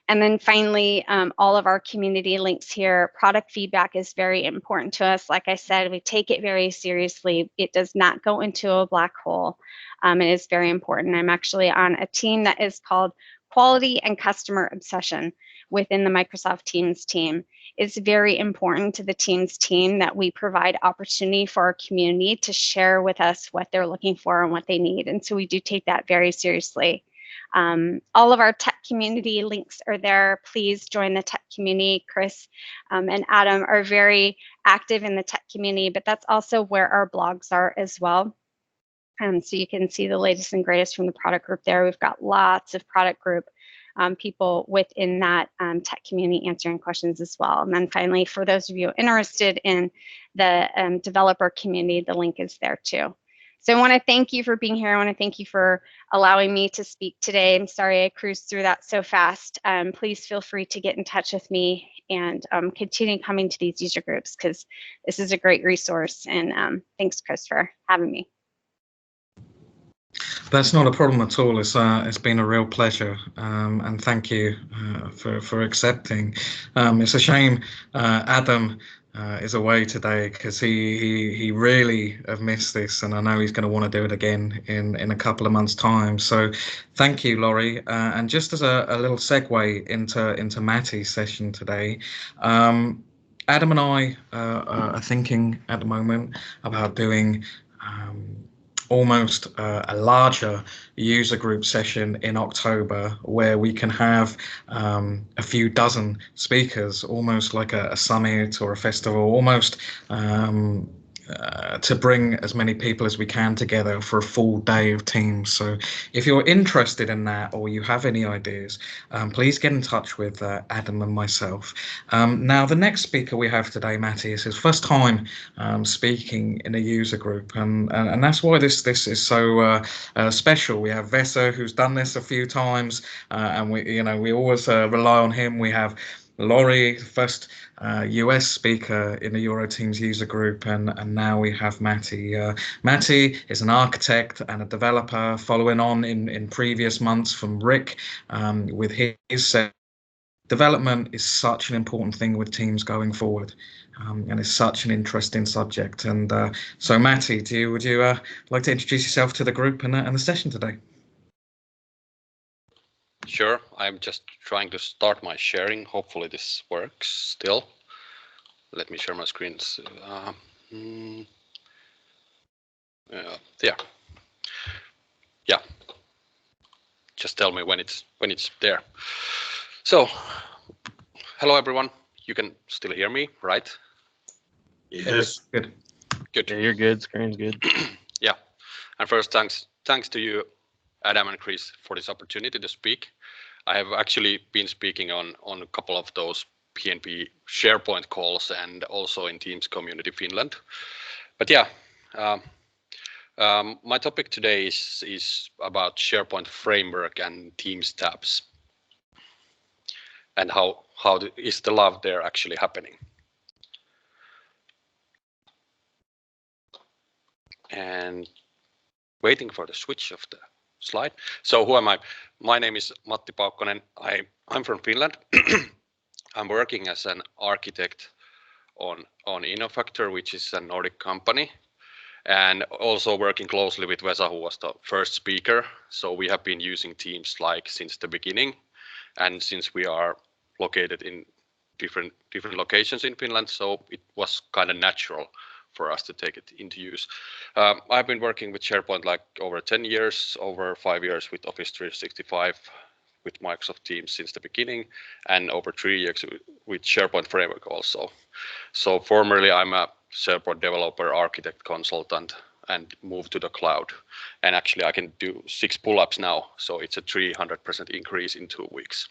And then finally, all of our community links here. Product feedback is very important to us. Like I said, we take it very seriously. It does not go into a black hole. It is very important. I'm actually on a team that is called Quality and Customer Obsession within the Microsoft Teams team. It's very important to the Teams team that we provide opportunity for our community to share with us what they're looking for and what they need. And so we do take that very seriously. All of our tech community links are there. Please join the tech community. Chris and Adam are very active in the tech community, but that's also where our blogs are as well. So you can see the latest and greatest from the product group there. We've got lots of product group people within that tech community answering questions as well. And then finally, for those of you interested in the developer community, the link is there too. So I want to thank you for being here. I want to thank you for allowing me to speak today. I'm sorry I cruised through that so fast. Please feel free to get in touch with me and continue coming to these user groups because this is a great resource. And thanks, Chris, for having me. That's not a problem at all. It's been a real pleasure, and thank you for accepting. It's a shame Adam is away today because he really have missed this, and I know he's going to want to do it again in a couple of months' time. So, thank you, Laurie. And just as a little segue into Matti's session today. Adam and I are thinking at the moment about doing almost a larger user group session in October where we can have a few dozen speakers, almost like a summit or a festival, almost to bring as many people as we can together for a full day of Teams. So if you're interested in that or you have any ideas, please get in touch with Adam and myself. Now, the next speaker we have today, Matti, is his first time speaking in a user group, and that's why this is so special. We have Vesa, who's done this a few times, and we always rely on him. We have Laurie, first US speaker in the EuroTeams user group, and now we have Matti. Matti is an architect and a developer, following on in previous months from Rick with his development is such an important thing with teams going forward, and it's such an interesting subject. And so, Matti, would you like to introduce yourself to the group and the session today? Sure, I'm just trying to start my sharing. Hopefully this works still. Let me share my screens. Yeah. Just tell me when it's there. So, hello everyone. You can still hear me, right? Yes. Good. Good. Yeah, you're good. Screen's good. Yeah. And first, thanks to you, Adam and Chris, for this opportunity to speak. I have actually been speaking on a couple of those PNP SharePoint calls and also in Teams Community Finland. But yeah, my topic today is about SharePoint framework and Teams tabs, and how is the love there actually happening. And waiting for the switch of the slide. So who am I? My name is Matti Paukkonen. I'm from Finland. I'm working as an architect on Innofactor, which is a Nordic company, and also working closely with Vesa, who was the first speaker. So we have been using Teams since the beginning, and since we are located in different locations in Finland, so it was kind of natural for us to take it into use. I've been working with SharePoint like over 10 years, over 5 years with Office 365, with Microsoft Teams since the beginning, and over 3 years with SharePoint Framework also. So formerly I'm a SharePoint developer, architect, consultant, and moved to the cloud. And actually I can do 6 pull-ups now, so it's a 300% increase in 2 weeks.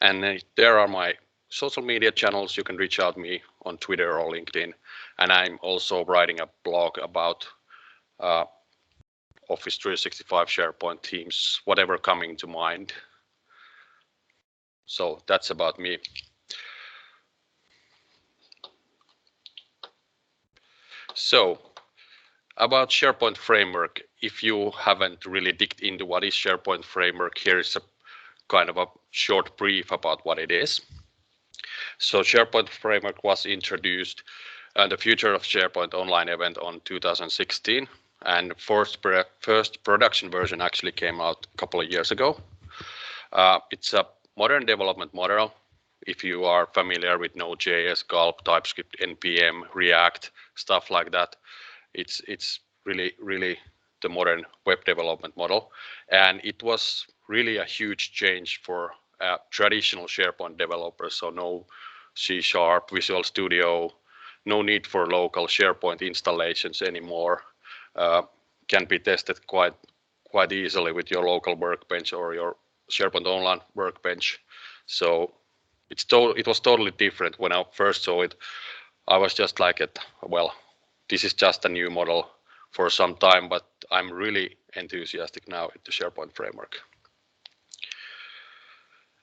And there are my social media channels. You can reach out to me on Twitter or LinkedIn. And I'm also writing a blog about Office 365, SharePoint, Teams, whatever coming to mind. So that's about me. So about SharePoint framework, if you haven't really digged into what is SharePoint framework, here is a kind of a short brief about what it is. So SharePoint framework was introduced at the Future of SharePoint online event on 2016, and first production version actually came out a couple of years ago. It's a modern development model. If you are familiar with Node.js, Gulp, TypeScript, NPM, React, stuff like that, it's really the modern web development model. And it was really a huge change for traditional SharePoint developers. So no C#, Visual Studio, no need for local SharePoint installations anymore. Can be tested quite easily with your local workbench or your SharePoint online workbench. So it was totally different. When I first saw it, I was just like, well, this is just a new model for some time, but I'm really enthusiastic now with the SharePoint framework.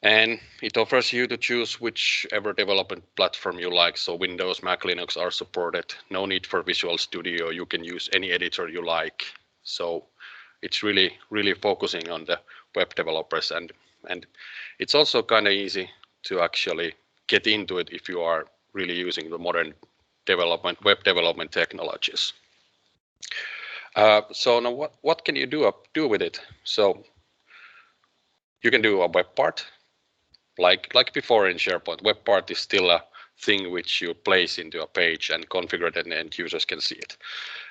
And it offers you to choose whichever development platform you like. So Windows, Mac, Linux are supported. No need for Visual Studio. You can use any editor you like. So it's really focusing on the web developers, and it's also kind of easy to actually get into it if you are really using the modern web development technologies. So now what can you do with it? So you can do a web part, like before in SharePoint. Web part is still a thing which you place into a page and configure it, and end users can see it.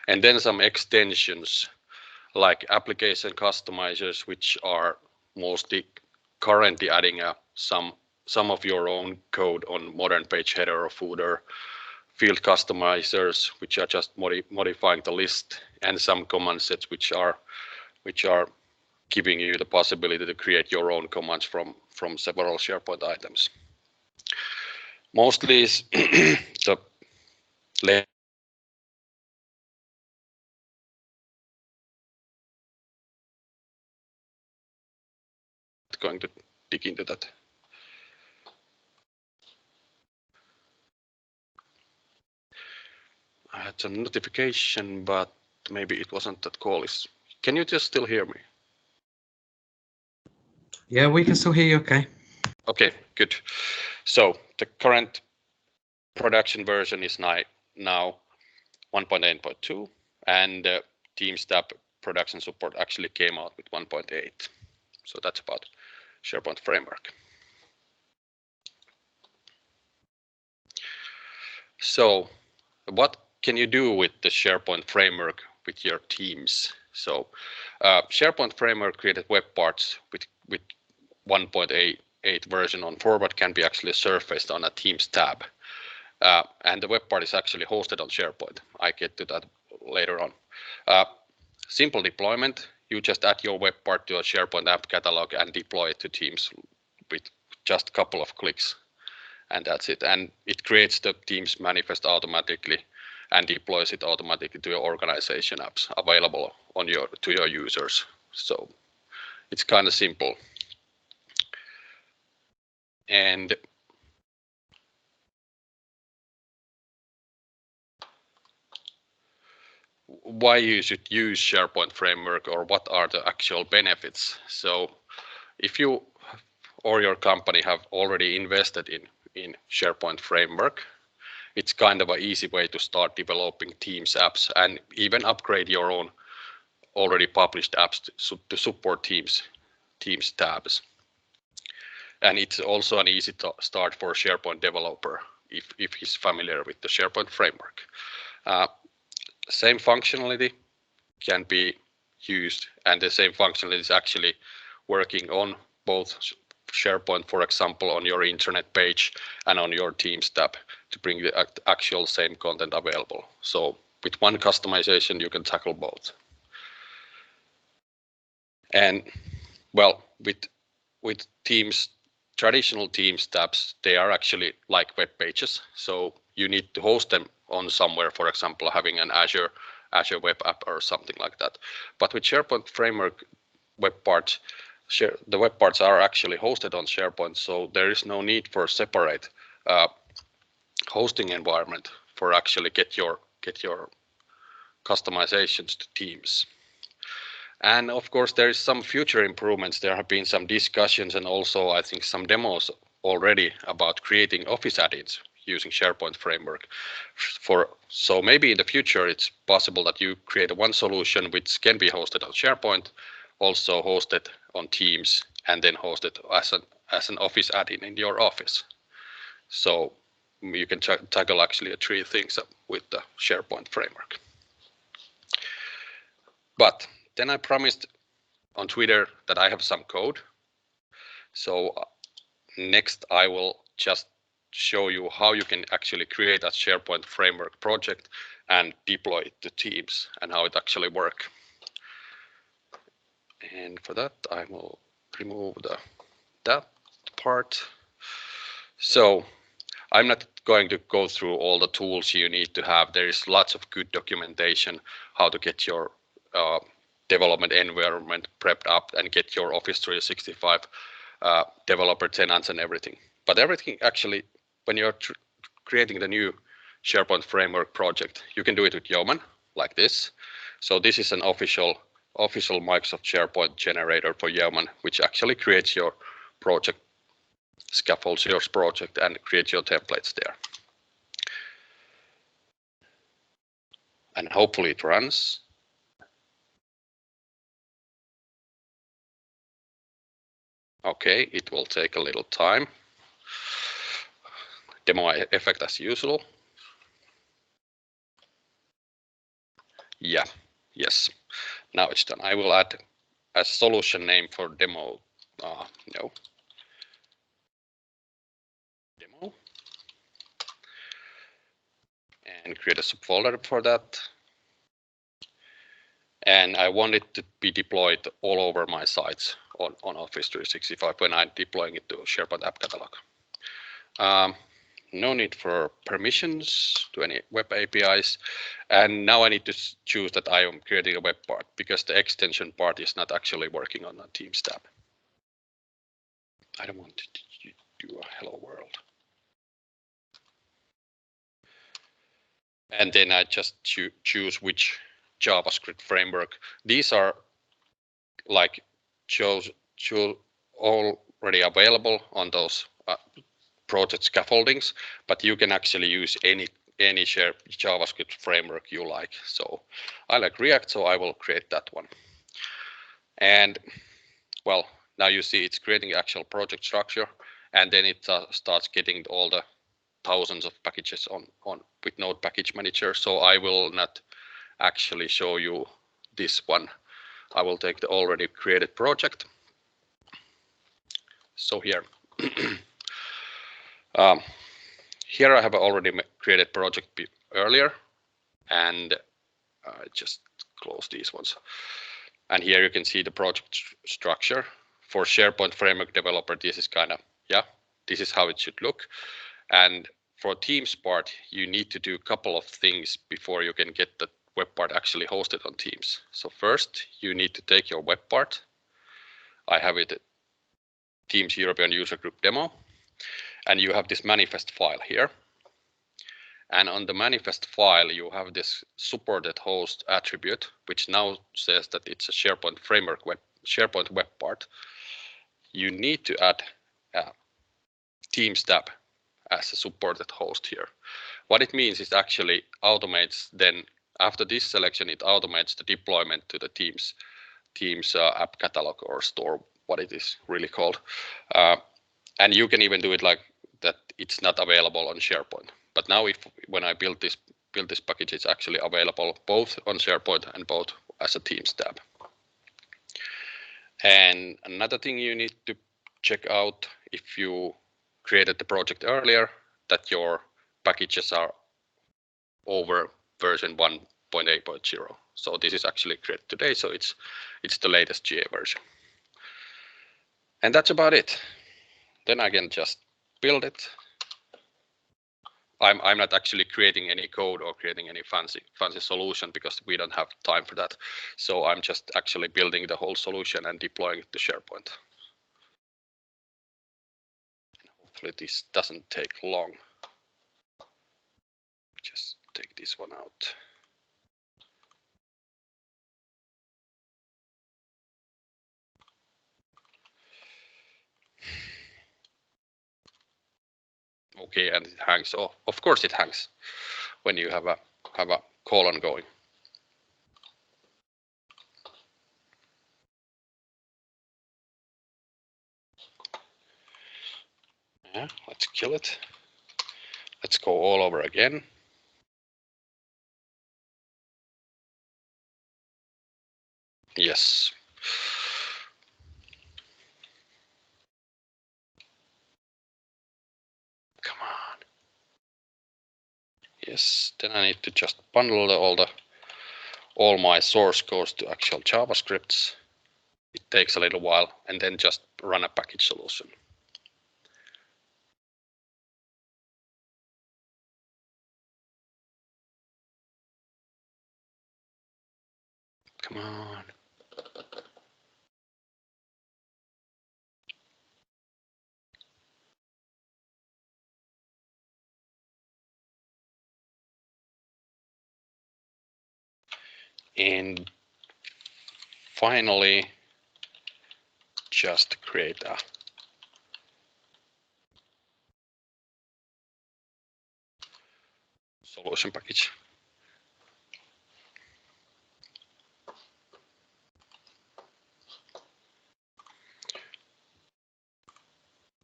And then some extensions like application customizers, which are mostly currently adding some of your own code on modern page header or footer, field customizers, which are just modifying the list, and some command sets which are giving you the possibility to create your own commands from several SharePoint items. Mostly is the going to dig into that. I had some notification, but maybe it wasn't that call. Can you just still hear me? Yeah, we can still hear you okay. Okay, good. So the current production version is now 1.8.2, and Teams tab production support actually came out with 1.8. So that's about SharePoint framework. So what can you do with the SharePoint framework with your teams? So SharePoint framework created web parts with 1.8 version on forward can be actually surfaced on a Teams tab. And the web part is actually hosted on SharePoint. I get to that later on. Simple deployment, you just add your web part to a SharePoint app catalog and deploy it to Teams with just a couple of clicks. And that's it. And it creates the Teams manifest automatically and deploys it automatically to your organization apps available on to your users. So it's kind of simple. And why you should use SharePoint framework, or what are the actual benefits? So if you or your company have already invested in SharePoint framework, it's kind of an easy way to start developing Teams apps and even upgrade your own already published apps to support Teams tabs. And it's also an easy start for a SharePoint developer if he's familiar with the SharePoint framework. Same functionality can be used, and the same functionality is actually working on both SharePoint, for example, on your internet page and on your Teams tab to bring the actual same content available. So with one customization, you can tackle both. And well, with Teams, traditional Teams tabs, they are actually like web pages. So you need to host them on somewhere, for example, having an Azure web app or something like that. But with SharePoint framework web parts, the web parts are actually hosted on SharePoint, so there is no need for separate hosting environment for actually get your customizations to Teams. And of course, there is some future improvements. There have been some discussions and also I think some demos already about creating Office add-ins using SharePoint framework. So maybe in the future it's possible that you create one solution which can be hosted on SharePoint, also hosted on Teams, and then hosted as an Office add-in in your office. So you can tackle actually three things with the SharePoint framework. But then I promised on Twitter that I have some code. So next I will just show you how you can actually create a SharePoint framework project and deploy it to Teams and how it actually works. And for that, I will remove that part. So I'm not going to go through all the tools you need to have. There is lots of good documentation how to get your development environment prepped up and get your Office 365 developer tenants and everything. But everything actually, when you're creating the new SharePoint framework project, you can do it with Yeoman like this. So this is an official official Microsoft SharePoint generator for Yeoman, which actually creates your project, scaffolds your project, and creates your templates there. And hopefully it runs. Okay, it will take a little time. Demo effect as usual. Yeah, yes. Now it's done. I will add a solution name for demo. No. Demo. And create a subfolder for that. And I want it to be deployed all over my sites on Office 365 when I'm deploying it to SharePoint App Catalog. No need for permissions to any web APIs. And now I need to choose that I am creating a web part because the extension part is not actually working on the Teams tab. I don't want to do a hello world. And then I just choose which JavaScript framework. These are like already available on those project scaffoldings, but you can actually use any JavaScript framework you like. So I like React, so I will create that one. And well, now you see it's creating actual project structure, and then it starts getting all the thousands of packages on with Node Package Manager. So I will not actually show you this one. I will take the already created project. So here. Here I have already created project earlier, and just close these ones. And here you can see the project structure. For SharePoint Framework Developer, this is kind of, this is how it should look. And for Teams part, you need to do a couple of things before you can get the web part actually hosted on Teams. So first, you need to take your web part. I have it Teams European User Group Demo. And you have this manifest file here. And on the manifest file, you have this supported host attribute, which now says that it's a SharePoint framework SharePoint web part. You need to add a Teams tab as a supported host here. What it means is actually automates then after this selection, it automates the deployment to the Teams app catalog or store, what it is really called. And you can even do it like that it's not available on SharePoint. But now when I build this package, it's actually available both on SharePoint and both as a Teams tab. And another thing you need to check out if you created the project earlier, that your packages are over version 1.8.0. So this is actually created today, so it's the latest GA version. And that's about it. Then I can just build it. I'm not actually creating any code or creating any fancy solution because we don't have time for that. So I'm just actually building the whole solution and deploying it to SharePoint. Hopefully this doesn't take long. Just take this one out. Okay, and it hangs. Oh, of course it hangs when you have a colon going. Yeah, let's kill it. Let's go all over again. Yes. Come on. Yes, then I need to just bundle all my source codes to actual JavaScripts. It takes a little while, and then just run a package solution. Come on. And finally just create a solution package.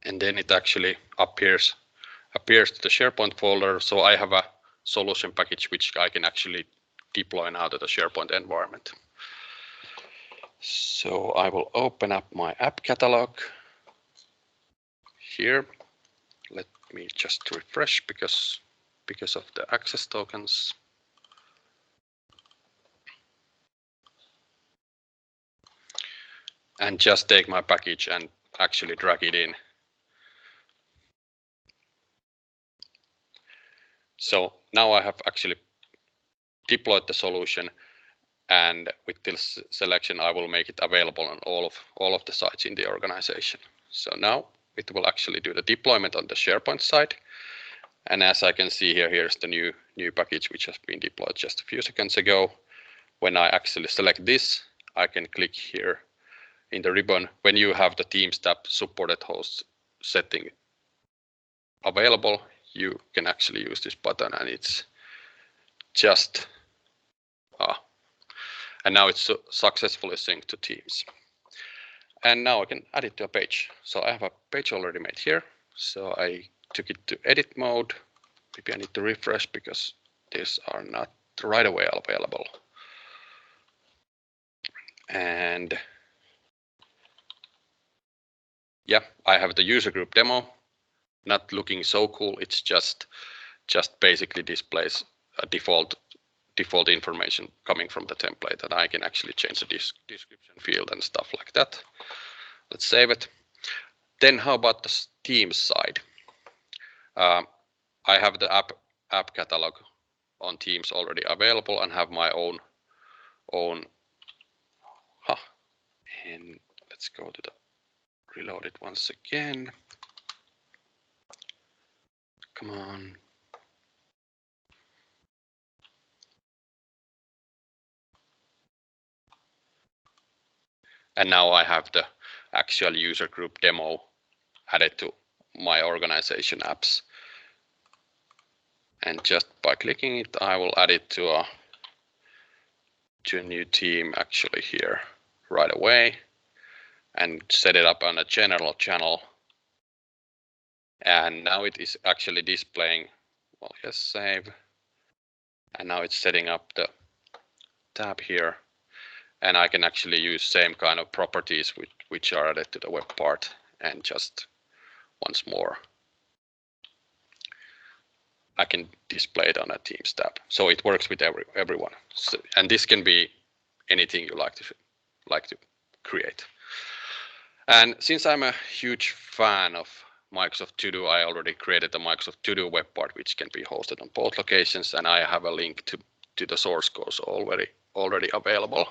And then it actually appears to the SharePoint folder. So I have a solution package which I can actually deploy now to the SharePoint environment. So I will open up my app catalog here. Let me just refresh because of the access tokens. And just take my package and actually drag it in. So now I have actually deployed the solution, and with this selection I will make it available on all of the sites in the organization. So now it will actually do the deployment on the SharePoint side. And as I can see here, here's the new package which has been deployed just a few seconds ago. When I actually select this, I can click here in the ribbon. When you have the Teams tab supported hosts setting available, you can actually use this button, and it's just and now it's successfully synced to Teams. And now I can add it to a page. So I have a page already made here. So I took it to edit mode. Maybe I need to refresh because these are not right away available. And yeah, I have the user group demo. Not looking so cool. It's just basically displays a default information coming from the template, and I can actually change the description field and stuff like that. Let's save it. Then how about the Teams side? I have the app catalog on Teams already available and have my own. And let's go to the reload it once again. Come on. And now I have the actual user group demo added to my organization apps. And just by clicking it, I will add it to a new team actually here right away and set it up on a general channel. And now it is actually displaying, well, yes, save. And now it's setting up the tab here. And I can actually use same kind of properties which are added to the web part, and just once more I can display it on a Teams tab. So it works with everyone. So, and this can be anything you like to create. And since I'm a huge fan of Microsoft To Do, I already created the Microsoft To Do web part, which can be hosted on both locations, and I have a link to the source code already available.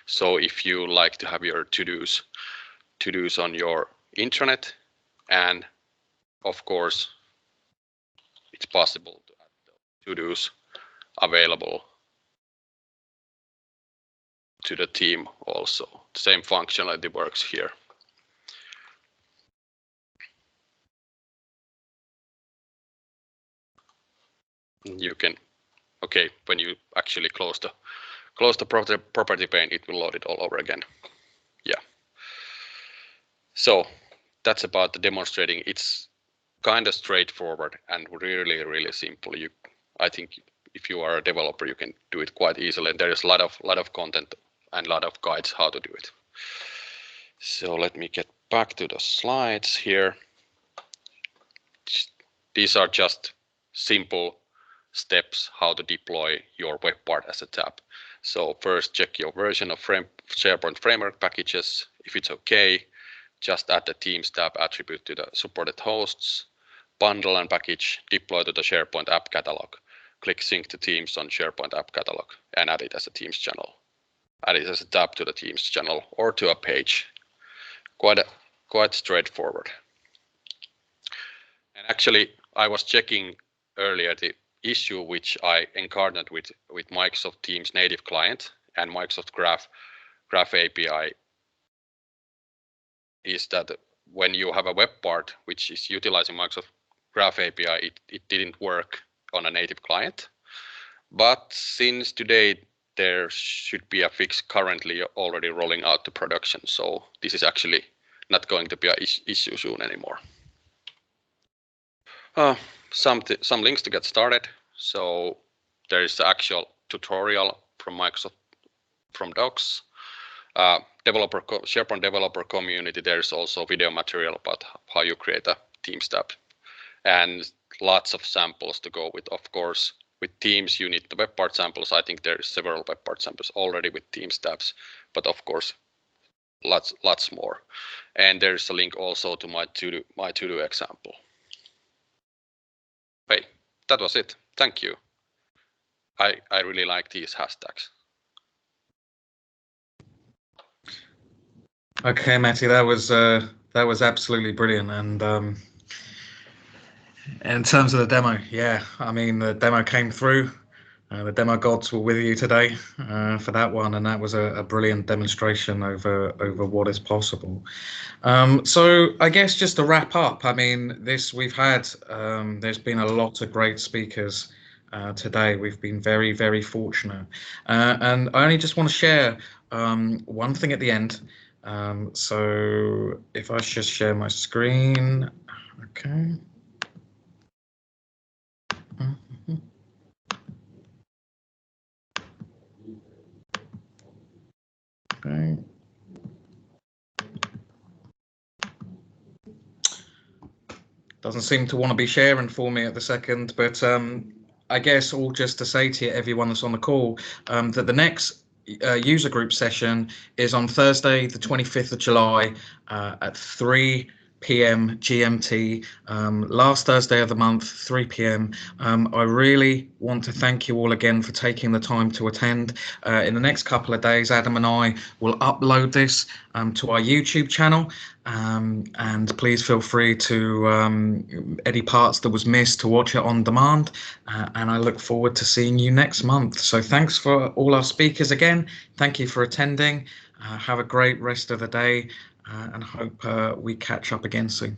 So if you like to have your to-dos on your intranet, and of course it's possible to have the to-dos available to the team also. The same functionality works here. You can, okay, when you actually close the property pane, it will load it all over again. Yeah. So that's about the demonstrating. It's kind of straightforward and really simple. I think if you are a developer, you can do it quite easily. And there is a lot of content and a lot of guides how to do it. So let me get back to the slides here. These are just simple steps how to deploy your web part as a tab. So first check your version of SharePoint framework packages. If it's okay, just add the Teams tab attribute to the supported hosts, bundle and package, deploy to the SharePoint app catalog. Click sync to Teams on SharePoint app catalog and add it as a Teams channel. Add it as a tab to the Teams channel or to a page. Quite straightforward. And actually, I was checking earlier the issue which I encountered with Microsoft Teams native client and Microsoft Graph Graph API is that when you have a web part which is utilizing Microsoft Graph API, it didn't work on a native client. But since today, there should be a fix currently already rolling out to production. So this is actually not going to be an issue soon anymore. Some links to get started. So there is the actual tutorial from Microsoft from Docs. SharePoint developer community, there's also video material about how you create a Teams tab, and lots of samples to go with. Of course, with Teams, you need the web part samples. I think there's several web part samples already with Teams tabs, but of course, lots more. And there's a link also to my to-do example. Hey, that was it. Thank you. I really like these hashtags. Okay, Matti, that was absolutely brilliant. And in terms of the demo, yeah, I mean the demo came through. The demo gods were with you today for that one, and that was a brilliant demonstration over what is possible. So I guess just to wrap up, I mean we've had there's been a lot of great speakers today. We've been very, very fortunate, and I only just want to share one thing at the end. So if I just share my screen, okay. Okay. Doesn't seem to want to be sharing for me at the second, but I guess all just to say to everyone that's on the call that the next user group session is on Thursday, the 25th of July at 3 p.m. GMT, last Thursday of the month, 3 p.m. I really want to thank you all again for taking the time to attend. In the next couple of days, Adam and I will upload this to our YouTube channel, and please feel free to any parts that was missed to watch it on demand, and I look forward to seeing you next month. So thanks for all our speakers again. Thank you for attending. Have a great rest of the day. And hope we catch up again soon.